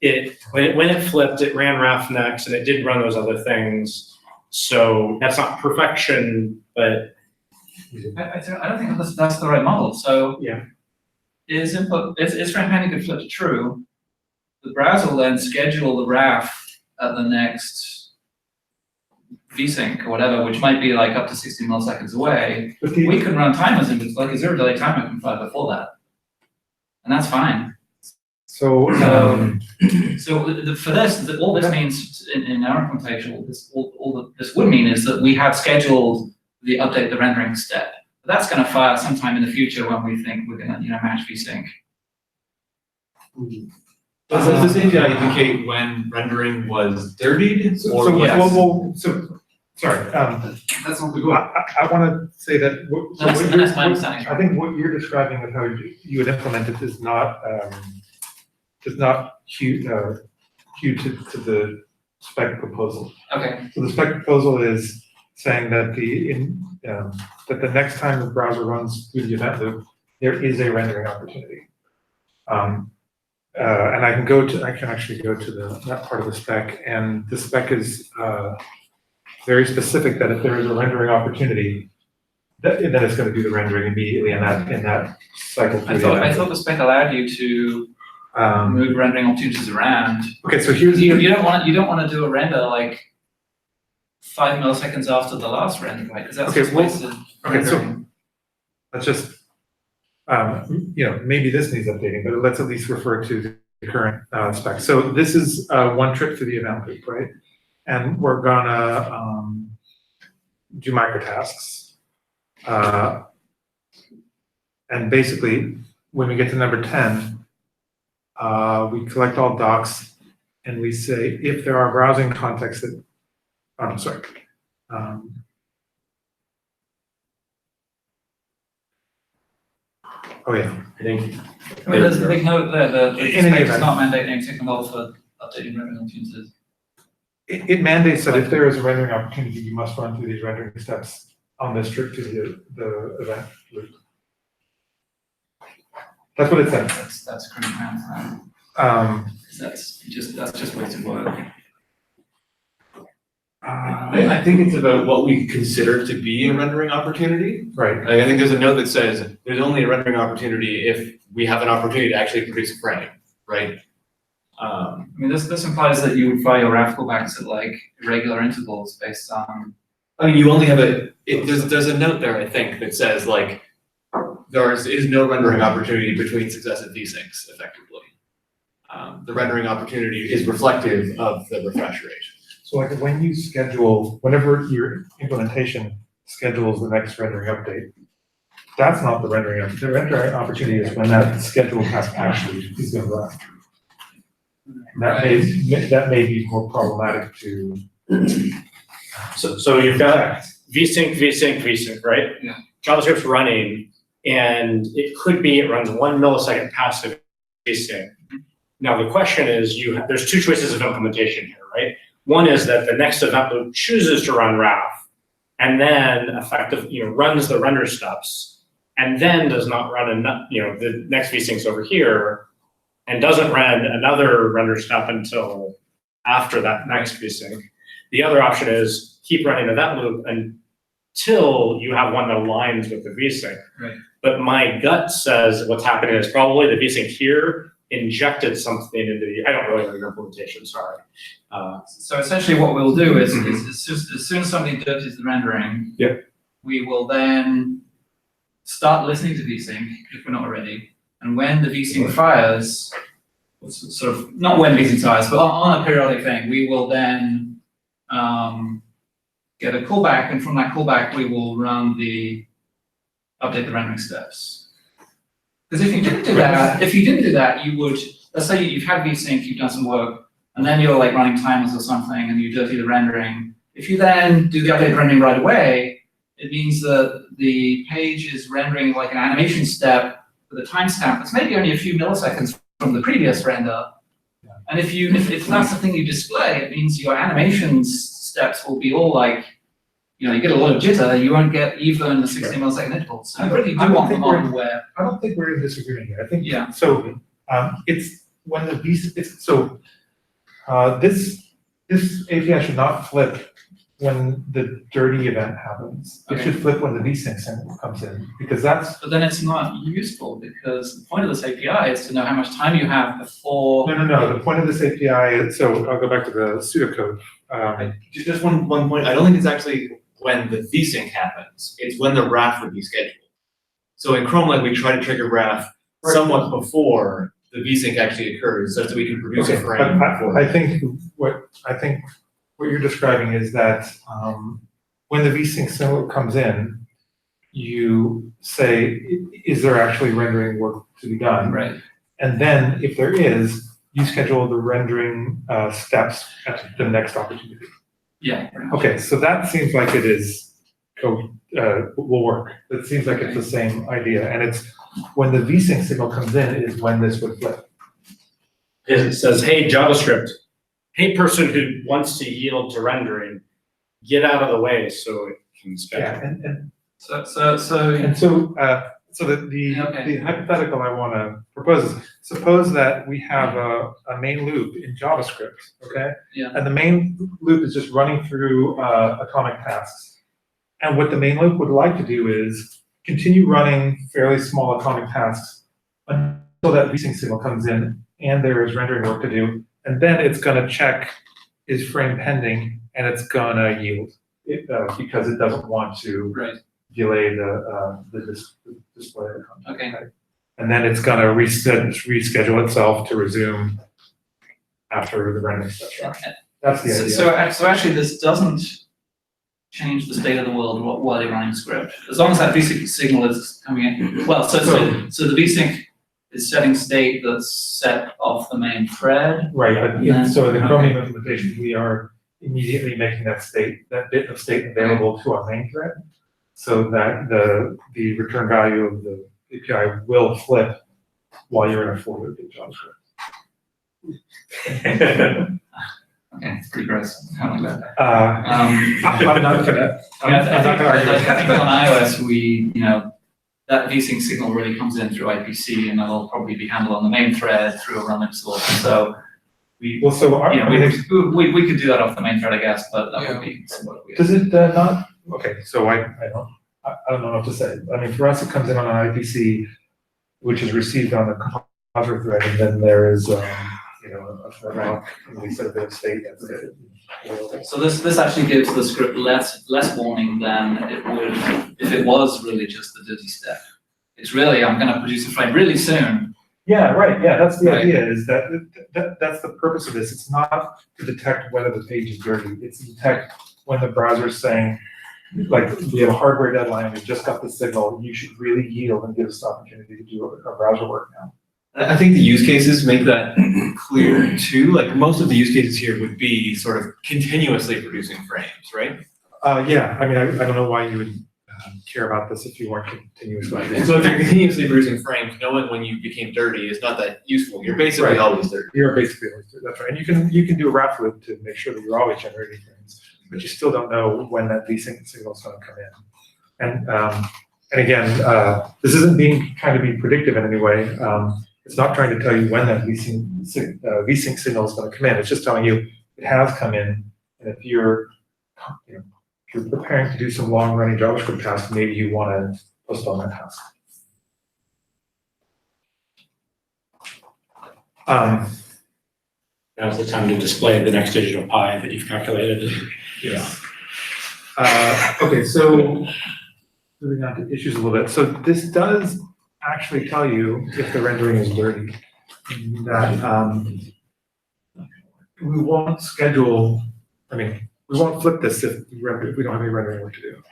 D: When it flipped, it ran RAF next and it did run those other things. So that's not perfection, but.
L: I don't think that's the right model. So
I: yeah,
L: is isFramePending could flip to true. The browser will then schedule the RAF at the next vsync or whatever, which might be like up to 60 milliseconds away. We can run timers in, like a zero delay timer can fly before that, and that's fine.
I: So,
L: for this, all this means in our implementation, this would mean is that we have scheduled the update the rendering step. But that's going to fire sometime in the future when we think we're going to match vsync.
H: Does this API indicate when rendering was dirtied?
I: sorry.
L: That's not the goal.
I: I want to say that
L: That's my understanding.
I: I think what you're describing of how you would implement it is not queued to the spec proposal.
L: Okay.
I: So the spec proposal is saying that the next time the browser runs through the event loop, there is a rendering opportunity. And I can actually go to that part of the spec, and the spec is very specific that if there is a rendering opportunity, then it's going to do the rendering immediately in that cycle.
L: I thought the spec allowed you to move rendering opportunities around.
I: Okay, so here's
L: you don't want to do a render like 5 milliseconds after the last render, right? Because that's just wasted.
I: Okay, so let's just maybe this needs updating, but let's at least refer to the current spec. So this is one trip through the event loop, right? And we're gonna do microtasks. And basically, when we get to number 10, we collect all docs and we say if there are browsing contexts that, I'm sorry. Oh yeah.
L: I mean, there's a big note there that the
I: In any
L: spec does
I: event.
L: not mandate any technical for updating rendering opportunities.
I: It mandates that if there is a rendering opportunity, you must run through these rendering steps on this trip to the event loop. That's what it says.
L: That's a criminal math. That's just wasted work.
H: I think it's about what we consider to be a rendering opportunity.
I: Right.
H: I think there's a note that says there's only a rendering opportunity if we have an opportunity to actually produce a frame, right?
L: I mean, this implies that you would fire your RAF callbacks at like irregular intervals based on.
H: I mean, you only have there's a note there, I think, that says like there is no rendering opportunity between successive vsyncs effectively. The rendering opportunity is reflective of the refresh rate.
I: So like when you schedule, whenever your implementation schedules the next rendering update, that's not the rendering opportunity. The rendering opportunity is when that scheduled task actually is going to run. That may be more problematic to.
D: So you've got vsync, right?
L: Yeah.
D: JavaScript's running, and it could be it runs 1 millisecond past the vsync. Now the question is, there's two choices of implementation here, right? One is that the next event loop chooses to run RAF, and then runs the render steps, and then does not run the next vsync's over here, and doesn't run another render step until after that next vsync. The other option is keep running the event loop until you have one that aligns with the vsync.
L: Right.
D: But my gut says what's happening is probably the vsync here injected something into the, I don't really know your implementation, sorry.
L: So essentially what we'll do is it's just as soon as somebody dirties the rendering, we will then start listening to vsync if we're not already. And when the vsync fires, sort of, not when vsync fires, but on a periodic thing, we will then get a callback, and from that callback, we will run update the rendering steps. Because if you didn't do that, you would, let's say you've had vsync, you've done some work, and then you're like running timers or something, and you dirty the rendering. If you then do the update rendering right away, it means that the page is rendering like an animation step with a timestamp that's maybe only a few milliseconds from the previous render. And if that's the thing you display, it means your animation steps will be all like, you get a lot of jitter, you won't get even the 60 millisecond intervals. So you really do want them on where.
I: I don't think we're in disagreement here. I think,
L: Yeah.
I: so, it's when the this API should not flip when the dirty event happens. It
L: Okay.
I: should flip when the vsync signal comes in, because that's,
L: But then it's not useful because the point of this API is to know how much time you have before.
I: no, the point of this API is, so I'll go back to the pseudocode.
H: Just one point, I don't think it's actually when the vsync happens, it's when the RAF would be scheduled. So in Chrome, like we try to trigger RAF somewhat before the vsync actually occurs, such that we can produce a
I: Okay,
H: frame
I: but
H: before.
I: I think what you're describing is that, when the vsync signal comes in, you say, is there actually rendering work to be done?
L: Right.
I: And then if there is, you schedule the rendering steps at the next opportunity.
L: Yeah.
I: Okay, so that seems like it is will work. It seems like it's the same idea, and it's when the vsync signal comes in is when this would flip.
D: It says, hey, JavaScript, hey, person who wants to yield to rendering, get out of the way so it can schedule.
I: Yeah, and
L: So
I: the hypothetical I want to propose is, suppose that we have a main loop in JavaScript, okay?
L: Yeah.
I: And the main loop is just running through atomic tasks. And what the main loop would like to do is continue running fairly small atomic tasks until that vsync signal comes in and there is rendering work to do. And then it's going to check is frame pending, and it's going to yield it, because it doesn't want to delay the display.
L: Okay.
I: And then it's going to reschedule itself to resume after the rendering steps are. That's the idea.
L: So actually, this doesn't change the state of the world while you're running script. As long as that vsync signal is coming in. Well, so the vsync is setting state that's set off the main thread.
I: Right, but so in the Chromium implementation, we are immediately making that bit of state available to our main thread, so that the return value of the API will flip while you're in a for loop in JavaScript.
L: Okay, it's pretty gross. I don't like that.
I: I'm not gonna.
L: I think on iOS that vsync signal really comes in through IPC, and that'll probably be handled on the main thread through a run source. So we could do that off the main thread, I guess, but that would be somewhat weird.
I: Does it not? Okay, so I don't know what to say. I mean, for us, it comes in on an IPC, which is received on the composer thread, and then there is a thread lock, and we set a bit of state. That's it.
L: So this actually gives the script less warning than it would if it was really just the dirty step. It's really, I'm going to produce a frame really soon.
I: Yeah, right. Yeah, that's the idea. Is that's the purpose of this. It's not to detect whether the page is dirty. It's to detect when the browser is saying, like, we have a hardware deadline, and we just got the signal. You should really yield and give us the opportunity to do our browser work now.
H: I think the use cases make that clear too. Like most of the use cases here would be sort of continuously producing frames, right?
I: Yeah, I mean, I don't know why you would care about this if you weren't continuously.
H: So if you're continuously producing frames, knowing when you became dirty is not that useful. You're basically always dirty.
I: You're basically always dirty. That's right. And you can do a RAF loop to make sure that you're always generating frames, but you still don't know when that vsync signal is going to come in. And again, this isn't trying to be predictive in any way. It's not trying to tell you when that vsync signal is going to come in. It's just telling you it has come in, and if you're preparing to do some long-running JavaScript tasks, maybe you want to postpone that task.
D: Now's the time to display the next digit of pi that you've calculated.
I: Yeah. Okay, so moving on to issues a little bit. So this does actually tell you if the rendering is dirty. That we won't schedule. I mean, we won't flip this if we don't have any rendering work to do.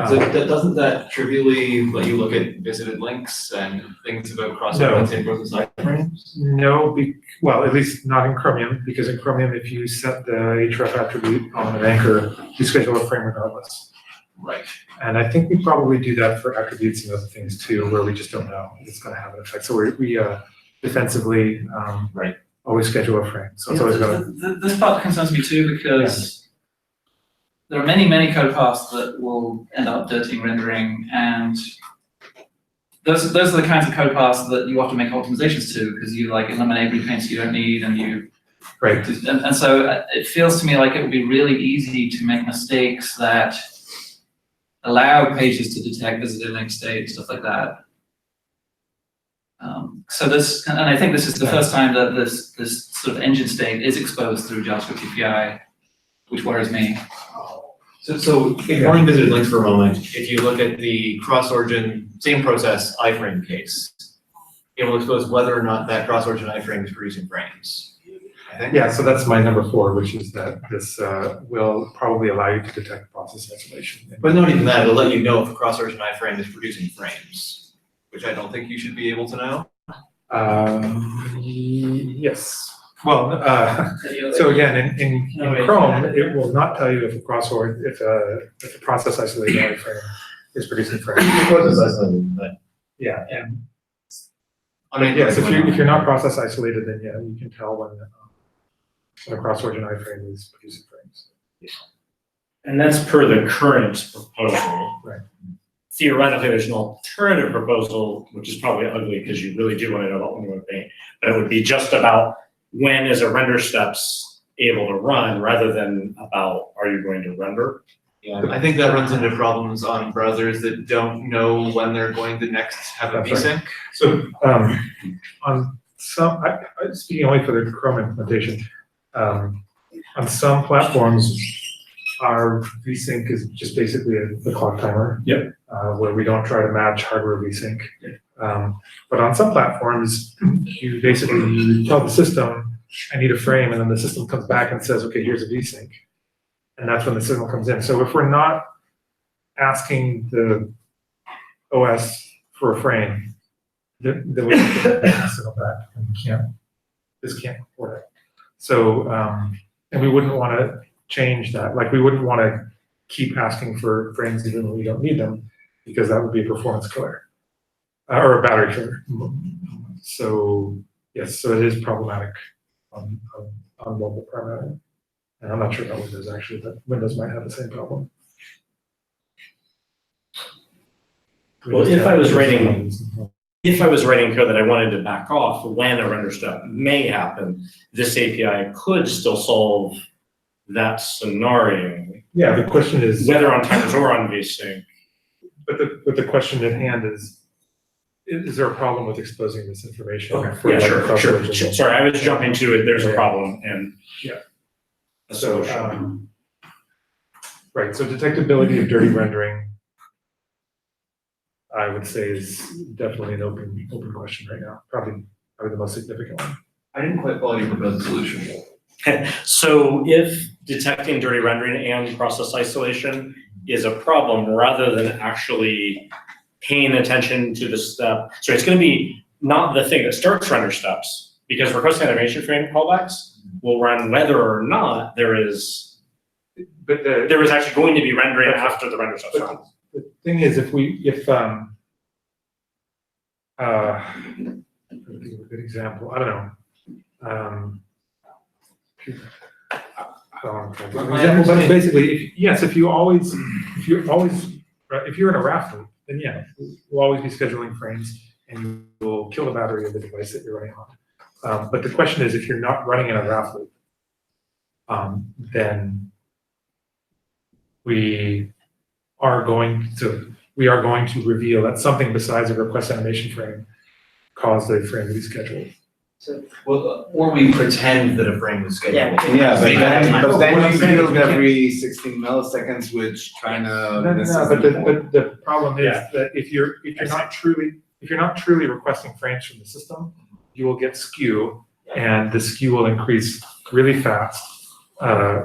H: So doesn't that trivially let you look at visited links and things about cross-referencing and process iframes?
I: No, well, at least not in Chromium, because in Chromium, if you set the href attribute on an anchor, you schedule a frame regardless.
H: Right.
I: And I think we probably do that for attributes and other things too, where we just don't know it's going to have an effect. So we defensively always schedule a frame. So it's always going to.
L: This part concerns me too, because there are many, many code paths that will end up dirtying rendering, and those are the kinds of code paths that you have to make optimizations to, because you like eliminate repaints you don't need, and you and so it feels to me like it would be really easy to make mistakes that allow pages to detect visited link state, stuff like that. So this, and I think this is the first time that this sort of engine state is exposed through JavaScript API, which worries me.
H: So ignoring visited links for a moment, if you look at the cross-origin, same process iframe case, it will expose whether or not that cross-origin iframe is producing frames. I think.
I: Yeah, so that's my number 4, which is that this will probably allow you to detect process isolation.
H: But not even that, it'll let you know if a cross-origin iframe is producing frames, which I don't think you should be able to know.
I: Yes. Well, so again, in Chrome, it will not tell you if a if a process isolated iframe is producing frames.
H: Process isolated, but
I: yeah, and
H: yes,
I: if you're not process isolated, then yeah, you can tell when a cross-origin iframe is producing frames.
D: And that's per the current proposal.
I: Right.
D: Theoretically, there's an alternative proposal, which is probably ugly because you really do want to know about when you want to paint, but it would be just about when is a render steps able to run rather than about are you going to render?
H: Yeah, I think that runs into problems on browsers that don't know when they're going to next have a vsync.
I: Right. So on some, speaking only for the Chrome implementation, on some platforms, our vsync is just basically a clock timer.
D: Yep.
I: Where we don't try to match hardware vsync. But on some platforms, you tell the system, I need a frame, and then the system comes back and says, okay, here's a vsync. And that's when the signal comes in. So if we're not asking the OS for a frame, then we have to get the signal back, and this can't support it. So, and we wouldn't want to change that. Like we wouldn't want to keep asking for frames even when we don't need them, because that would be a performance killer. Or a battery killer. So yes, so it is problematic on mobile primarily. And I'm not sure about Windows actually, but Windows might have the same problem.
D: Well, if I was writing code that I wanted to back off when a render step may happen, this API could still solve that scenario.
I: Yeah, the question is
D: whether on timers or on vsync.
I: But the question at hand is there a problem with exposing this information?
D: Okay. Yeah, sure. Sorry, I was jumping to it. There's a problem, and a solution.
I: Right. So detectability of dirty rendering, I would say, is definitely an open question right now. Probably the most significant one.
H: I didn't quite follow your proposed solution.
D: So if detecting dirty rendering and process isolation is a problem, rather than actually paying attention to the step, so it's going to be not the thing that starts render steps, because request animation frame callbacks will run whether or not there is actually going to be rendering after the render steps run.
I: The thing is, if I'm thinking of a good example, I don't know. But basically, if you're in a RAF loop, then yeah, we'll always be scheduling frames, and you will kill the battery of the device that you're running on. But the question is, if you're not running in a RAF loop, then we are going to reveal that something besides a request animation frame caused the frame to be scheduled.
H: Or we pretend that a frame was scheduled.
A: But then you feel every 16 milliseconds, which kind of.
I: No, but the problem is that if you're not truly requesting frames from the system, you will get skew, and the skew will increase really fast.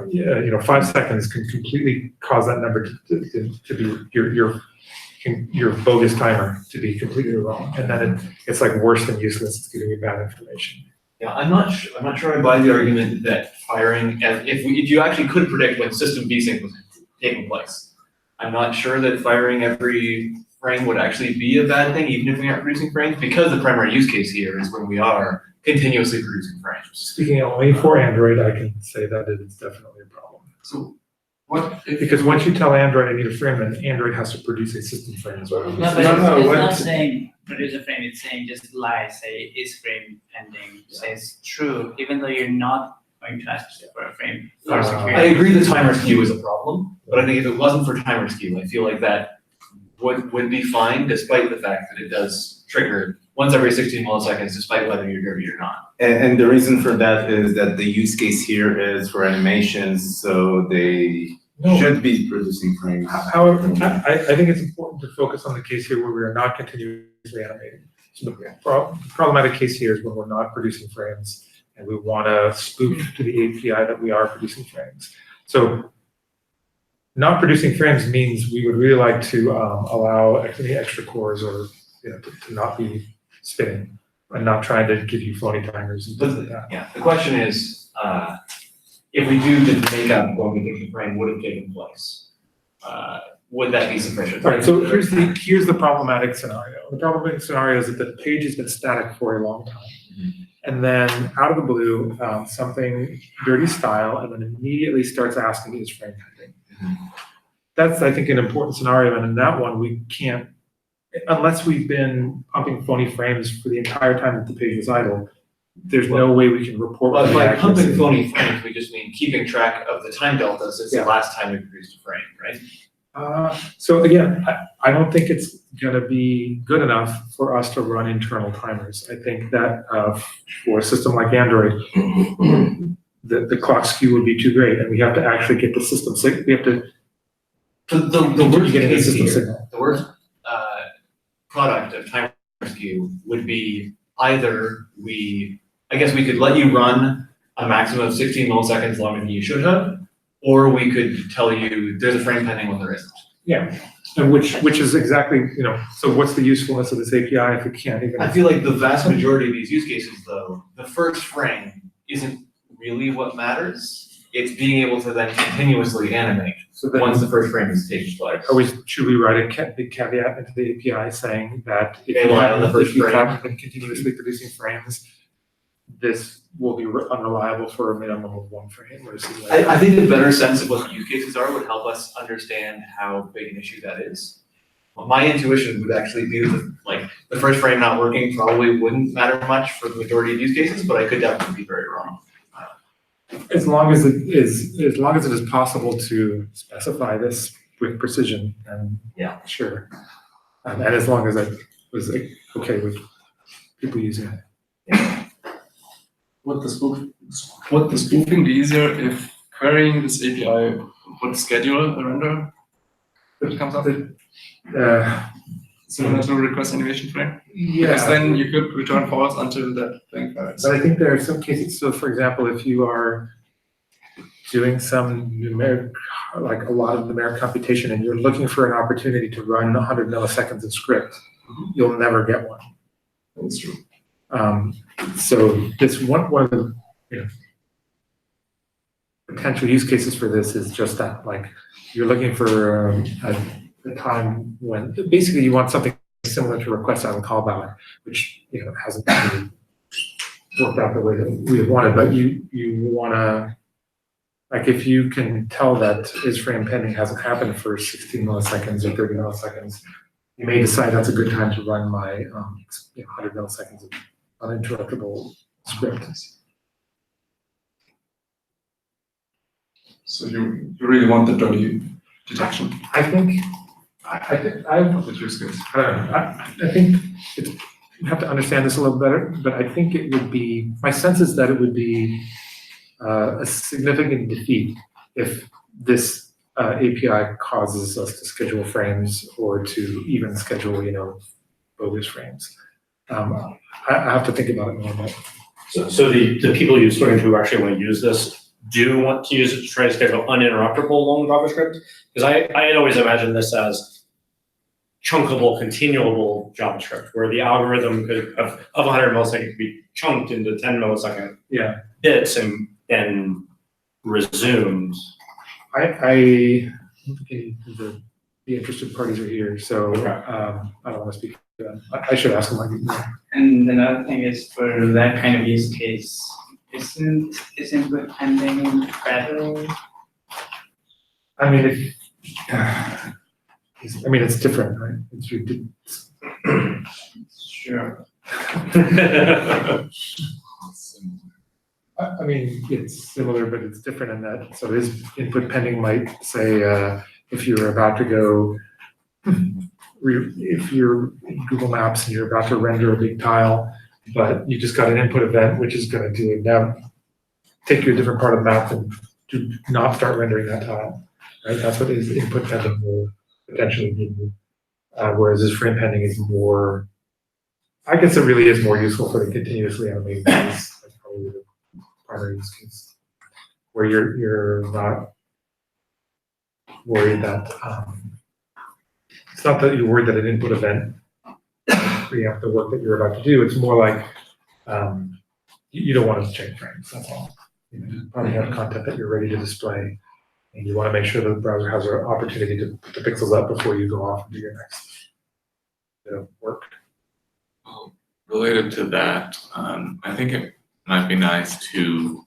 I: you know, 5 seconds can completely cause that number to be your bogus timer to be completely wrong. And then it's like worse than useless. It's giving you bad information.
H: Yeah, I'm not sure I buy the argument that firing, and if you actually could predict when system vsync was taking place, I'm not sure that firing every frame would actually be a bad thing, even if we aren't producing frames, because the primary use case here is when we are continuously producing frames.
I: Speaking only for Android, I can say that it is definitely a problem.
J: So what if?
I: Because once you tell Android I need a frame, then Android has to produce a system frame as well.
F: No, but it's not saying produce a frame, it's saying just lie, say isFramePending says true, even though you're not going to ask for a frame for security.
H: I agree the timer skew is a problem, but I think if it wasn't for timer skew, I feel like that would be fine, despite the fact that it does trigger once every 16 milliseconds, despite whether you're dirty or not.
A: And the reason for that is that the use case here is for animations, so they should be producing frames.
I: However, I think it's important to focus on the case here where we are not continuously animating. So the problematic case here is when we're not producing frames and we want to spoof to the API that we are producing frames. So not producing frames means we would really like to allow any extra cores or to not be spinning and not trying to give you phony timers and things like that.
H: Yeah, the question is, if we do just make up when we think the frame would have taken place, would that be sufficient?
I: All right, so here's the problematic scenario. The problematic scenario is that the page has been static for a long time. And then out of the blue, something dirty style, and then immediately starts asking is frame pending. That's, I think, an important scenario, and in that one, we can't, unless we've been pumping phony frames for the entire time that the page was idle, there's no way we can report.
H: But by pumping phony frames, we just mean keeping track of the time delta since the last time we produced a frame, right?
I: So again, I don't think it's gonna be good enough for us to run internal timers. I think that for a system like Android, the clock skew would be too great, and we have to actually get the system signal. We have to.
H: The worst
I: getting the
H: case
I: system
H: here,
I: signal.
H: the worst product of timer skew would be either I guess we could let you run a maximum of 16 milliseconds longer than you should have, or we could tell you there's a frame pending when there isn't.
I: Yeah, and which is exactly, so what's the usefulness of this API if it can't even?
H: I feel like the vast majority of these use cases, though, the first frame isn't really what matters. It's being able to then continuously animate once the first frame is taking place.
I: Should we write a big caveat into the API saying that if you haven't been continuously producing frames, this will be unreliable for a minimum of 1 frame? Or
H: I think a better sense of what the use cases are would help us understand how big an issue that is. Well, my intuition would actually be that the first frame not working probably wouldn't matter much for the majority of use cases, but I could definitely be very wrong.
I: As long as it is possible to specify this with precision, and sure. And as long as I was okay with people using it.
J: Would the spoofing be easier if querying this API would schedule a render that comes up? Similar to request animation frame?
I: Yeah.
J: Because then you could return false until that thing fires.
I: But I think there are some cases, so for example, if you are doing some numeric, like a lot of numeric computation, and you're looking for an opportunity to run 100 milliseconds of script, you'll never get one.
J: That's true.
I: So this one of the potential use cases for this is just that, like you're looking for a time when basically you want something similar to request out and callback, which hasn't really worked out the way that we have wanted. But you want to, like, if you can tell that isFramePending hasn't happened for 16 milliseconds or 30 milliseconds, you may decide that's a good time to run my 100 milliseconds of uninterruptible script.
J: So you really want the dirty detection?
I: I think
J: That's use case.
I: I don't know. I think you have to understand this a little better, but I think it would be, my sense is that it would be a significant defeat if this API causes us to schedule frames or to even schedule, bogus frames. I have to think about it more.
D: So the people you're starting to actually want to use this, do want to use it to try to schedule uninterruptible long JavaScript, because I had always imagined this as chunkable, continuable JavaScript, where the algorithm could, of 100 milliseconds could be chunked into 10 millisecond bits and then resumed.
I: Okay, the interested parties are here, so, I don't wanna speak to them. I should ask them, like,
F: And another thing is for that kind of use case, isn't pending better?
I: I mean, it's different, right? It's ridiculous.
F: Sure.
I: I mean, it's similar, but it's different in that, so this input pending might say, if you're about to go, if you're in Google Maps and you're about to render a big tile, but you just got an input event, which is gonna do it now, take you a different part of the map and do not start rendering that tile, right? That's what is input pending will potentially give you. Whereas this frame pending is more, I guess it really is more useful for the continuously animated phase. That's probably the primary use case, where you're not worried that, it's not that you're worried that an input event preempt the work that you're about to do. It's more like, you don't want it to change frames, that's all. You probably have content that you're ready to display, and you want to make sure that the browser has an opportunity to put the pixels up before you go off and do your next bit of work.
G: Well, related to that, I think it might be nice to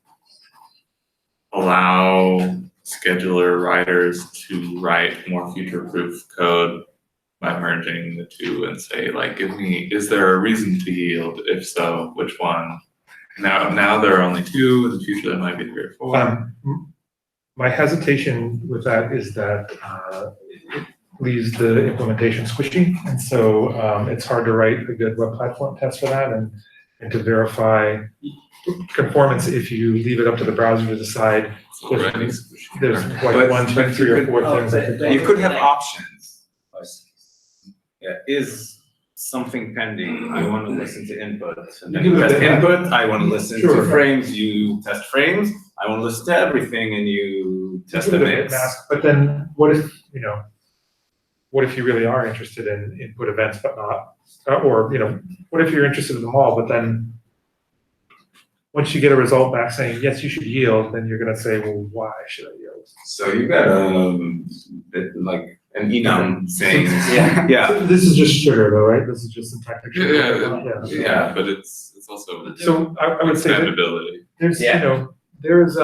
G: allow scheduler writers to write more future-proof code by merging the two and say, like, give me, is there a reason to yield? If so, which one? Now there are only two. In the future, there might be 3 or 4.
I: My hesitation with that is that it leaves the implementation squishy, and so it's hard to write a good web platform test for that, and to verify conformance if you leave it up to the browser to decide. There's like 1, 2, 3, or 4 things that could
A: You could have options. Yeah, is something pending? I want to listen to input. And then you test input. I want to listen to frames. You test frames. I want to listen to everything, and you test the mix.
I: But then, what if what if you really are interested in input events, but not, or what if you're interested in them all, but then once you get a result back saying yes, you should yield, then you're going to say, well, why should I yield?
A: So you got like an enum saying, yeah.
I: This is just sugar, though, right? This is just syntactic sugar.
G: Yeah, but it's also
I: so I would say
G: expandability.
I: There's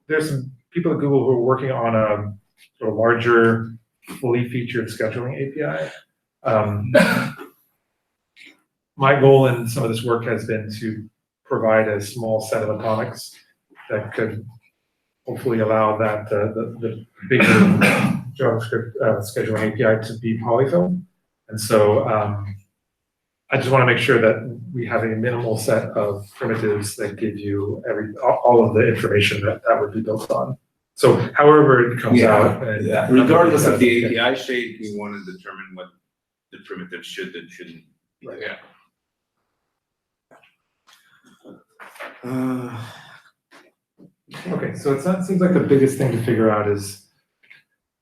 I: there's some people at Google who are working on a sort of larger, fully featured scheduling API. My goal in some of this work has been to provide a small set of atomics that could hopefully allow that the bigger JavaScript scheduling API to be polyfill. And so I just want to make sure that we have a minimal set of primitives that give you all of the information that would be built on. So however it comes out.
A: Regardless of the API shape, we want to determine what the primitive should and shouldn't be.
I: Right.
A: Yeah.
I: Okay, so it seems like the biggest thing to figure out is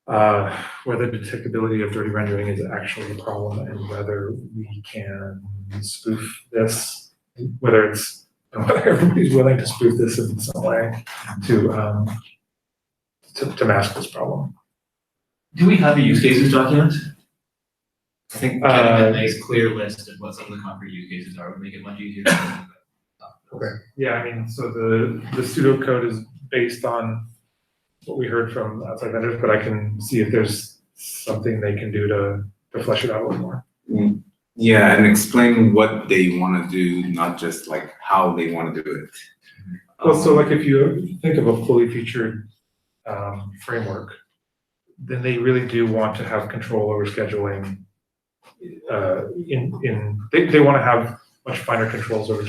I: whether detectability of dirty rendering is actually a problem, and whether we can spoof this, whether everybody's willing to spoof this in some way to mask this problem.
H: Do we have a use cases document? I think getting a nice clear list of what some of the concrete use cases are would make it much easier.
I: Okay, yeah, I mean, so the pseudocode is based on what we heard from outside vendors, but I can see if there's something they can do to flesh it out a little more.
A: Yeah, and explain what they want to do, not just like how they want to do it.
I: Well, so like if you think of a fully featured framework, then they really do want to have control over scheduling. They want to have much finer controls over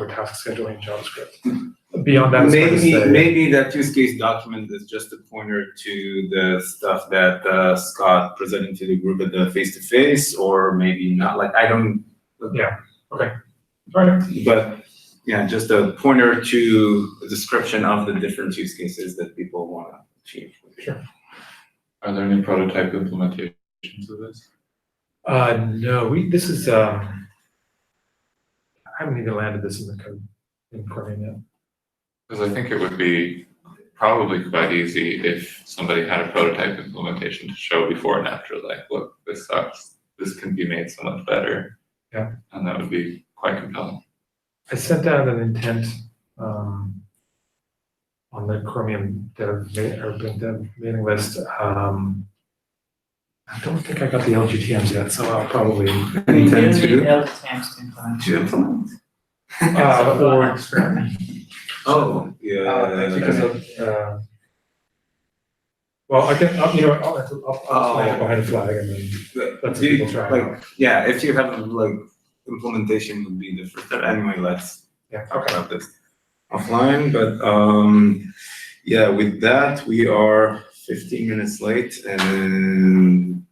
I: task scheduling in JavaScript. Beyond that,
A: maybe that use case document is just a pointer to the stuff that Scott presented to the group at the face-to-face, or maybe not. Like I don't.
I: Yeah. Okay. All right.
A: But yeah, just a pointer to a description of the different use cases that people want to achieve.
I: Sure.
G: Are there any prototype implementations of this?
I: No, this is, I haven't even landed this in the code in Chromium yet.
G: Because I think it would be probably quite easy if somebody had a prototype implementation to show before and after, like, look, this sucks, this can be made so much better.
I: Yeah.
G: And that would be quite compelling.
I: I sent out an intent, on the Chromium dev mailing list. I don't think I got the LGTMs yet, so I'll probably
F: We will
I: intend
F: need
I: to.
F: LTMs to implement.
A: To implement.
I: Or experiment.
A: Oh, yeah.
I: Because of, well, I can, you know, I'll explain it behind a flag and then let some people try it out.
A: Yeah, if you have like implementation would be the first step. Anyway, let's
I: Yeah,
A: talk
I: okay.
A: about this offline, but yeah, with that, we are 15 minutes late and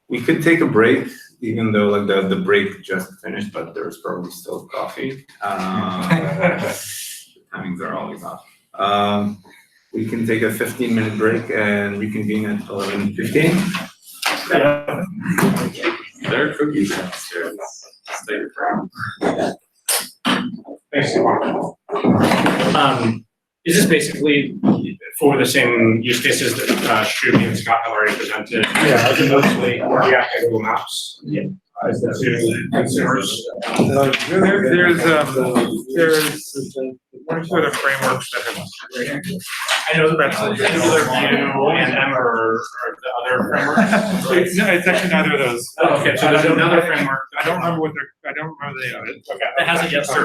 A: we could take a break, even though like the break just finished, but there's probably still coffee. Timings are always off. We can take a 15-minute break and reconvene at 11:15.
G: There are cookies downstairs. Stay your ground.
D: Thanks so much. Is this basically for the same use cases that Shruti and Scott have already presented?
I: Yeah,
D: Is it mostly React and Google Maps? Yeah. To consumers?
I: There's one or two other frameworks that have.
D: I know that Angular, Vue, and Ember are the other frameworks.
I: No, it's actually neither of those.
D: Okay, so there's another framework.
I: I don't remember what they're, I don't remember the,
D: Okay, that hasn't yet started.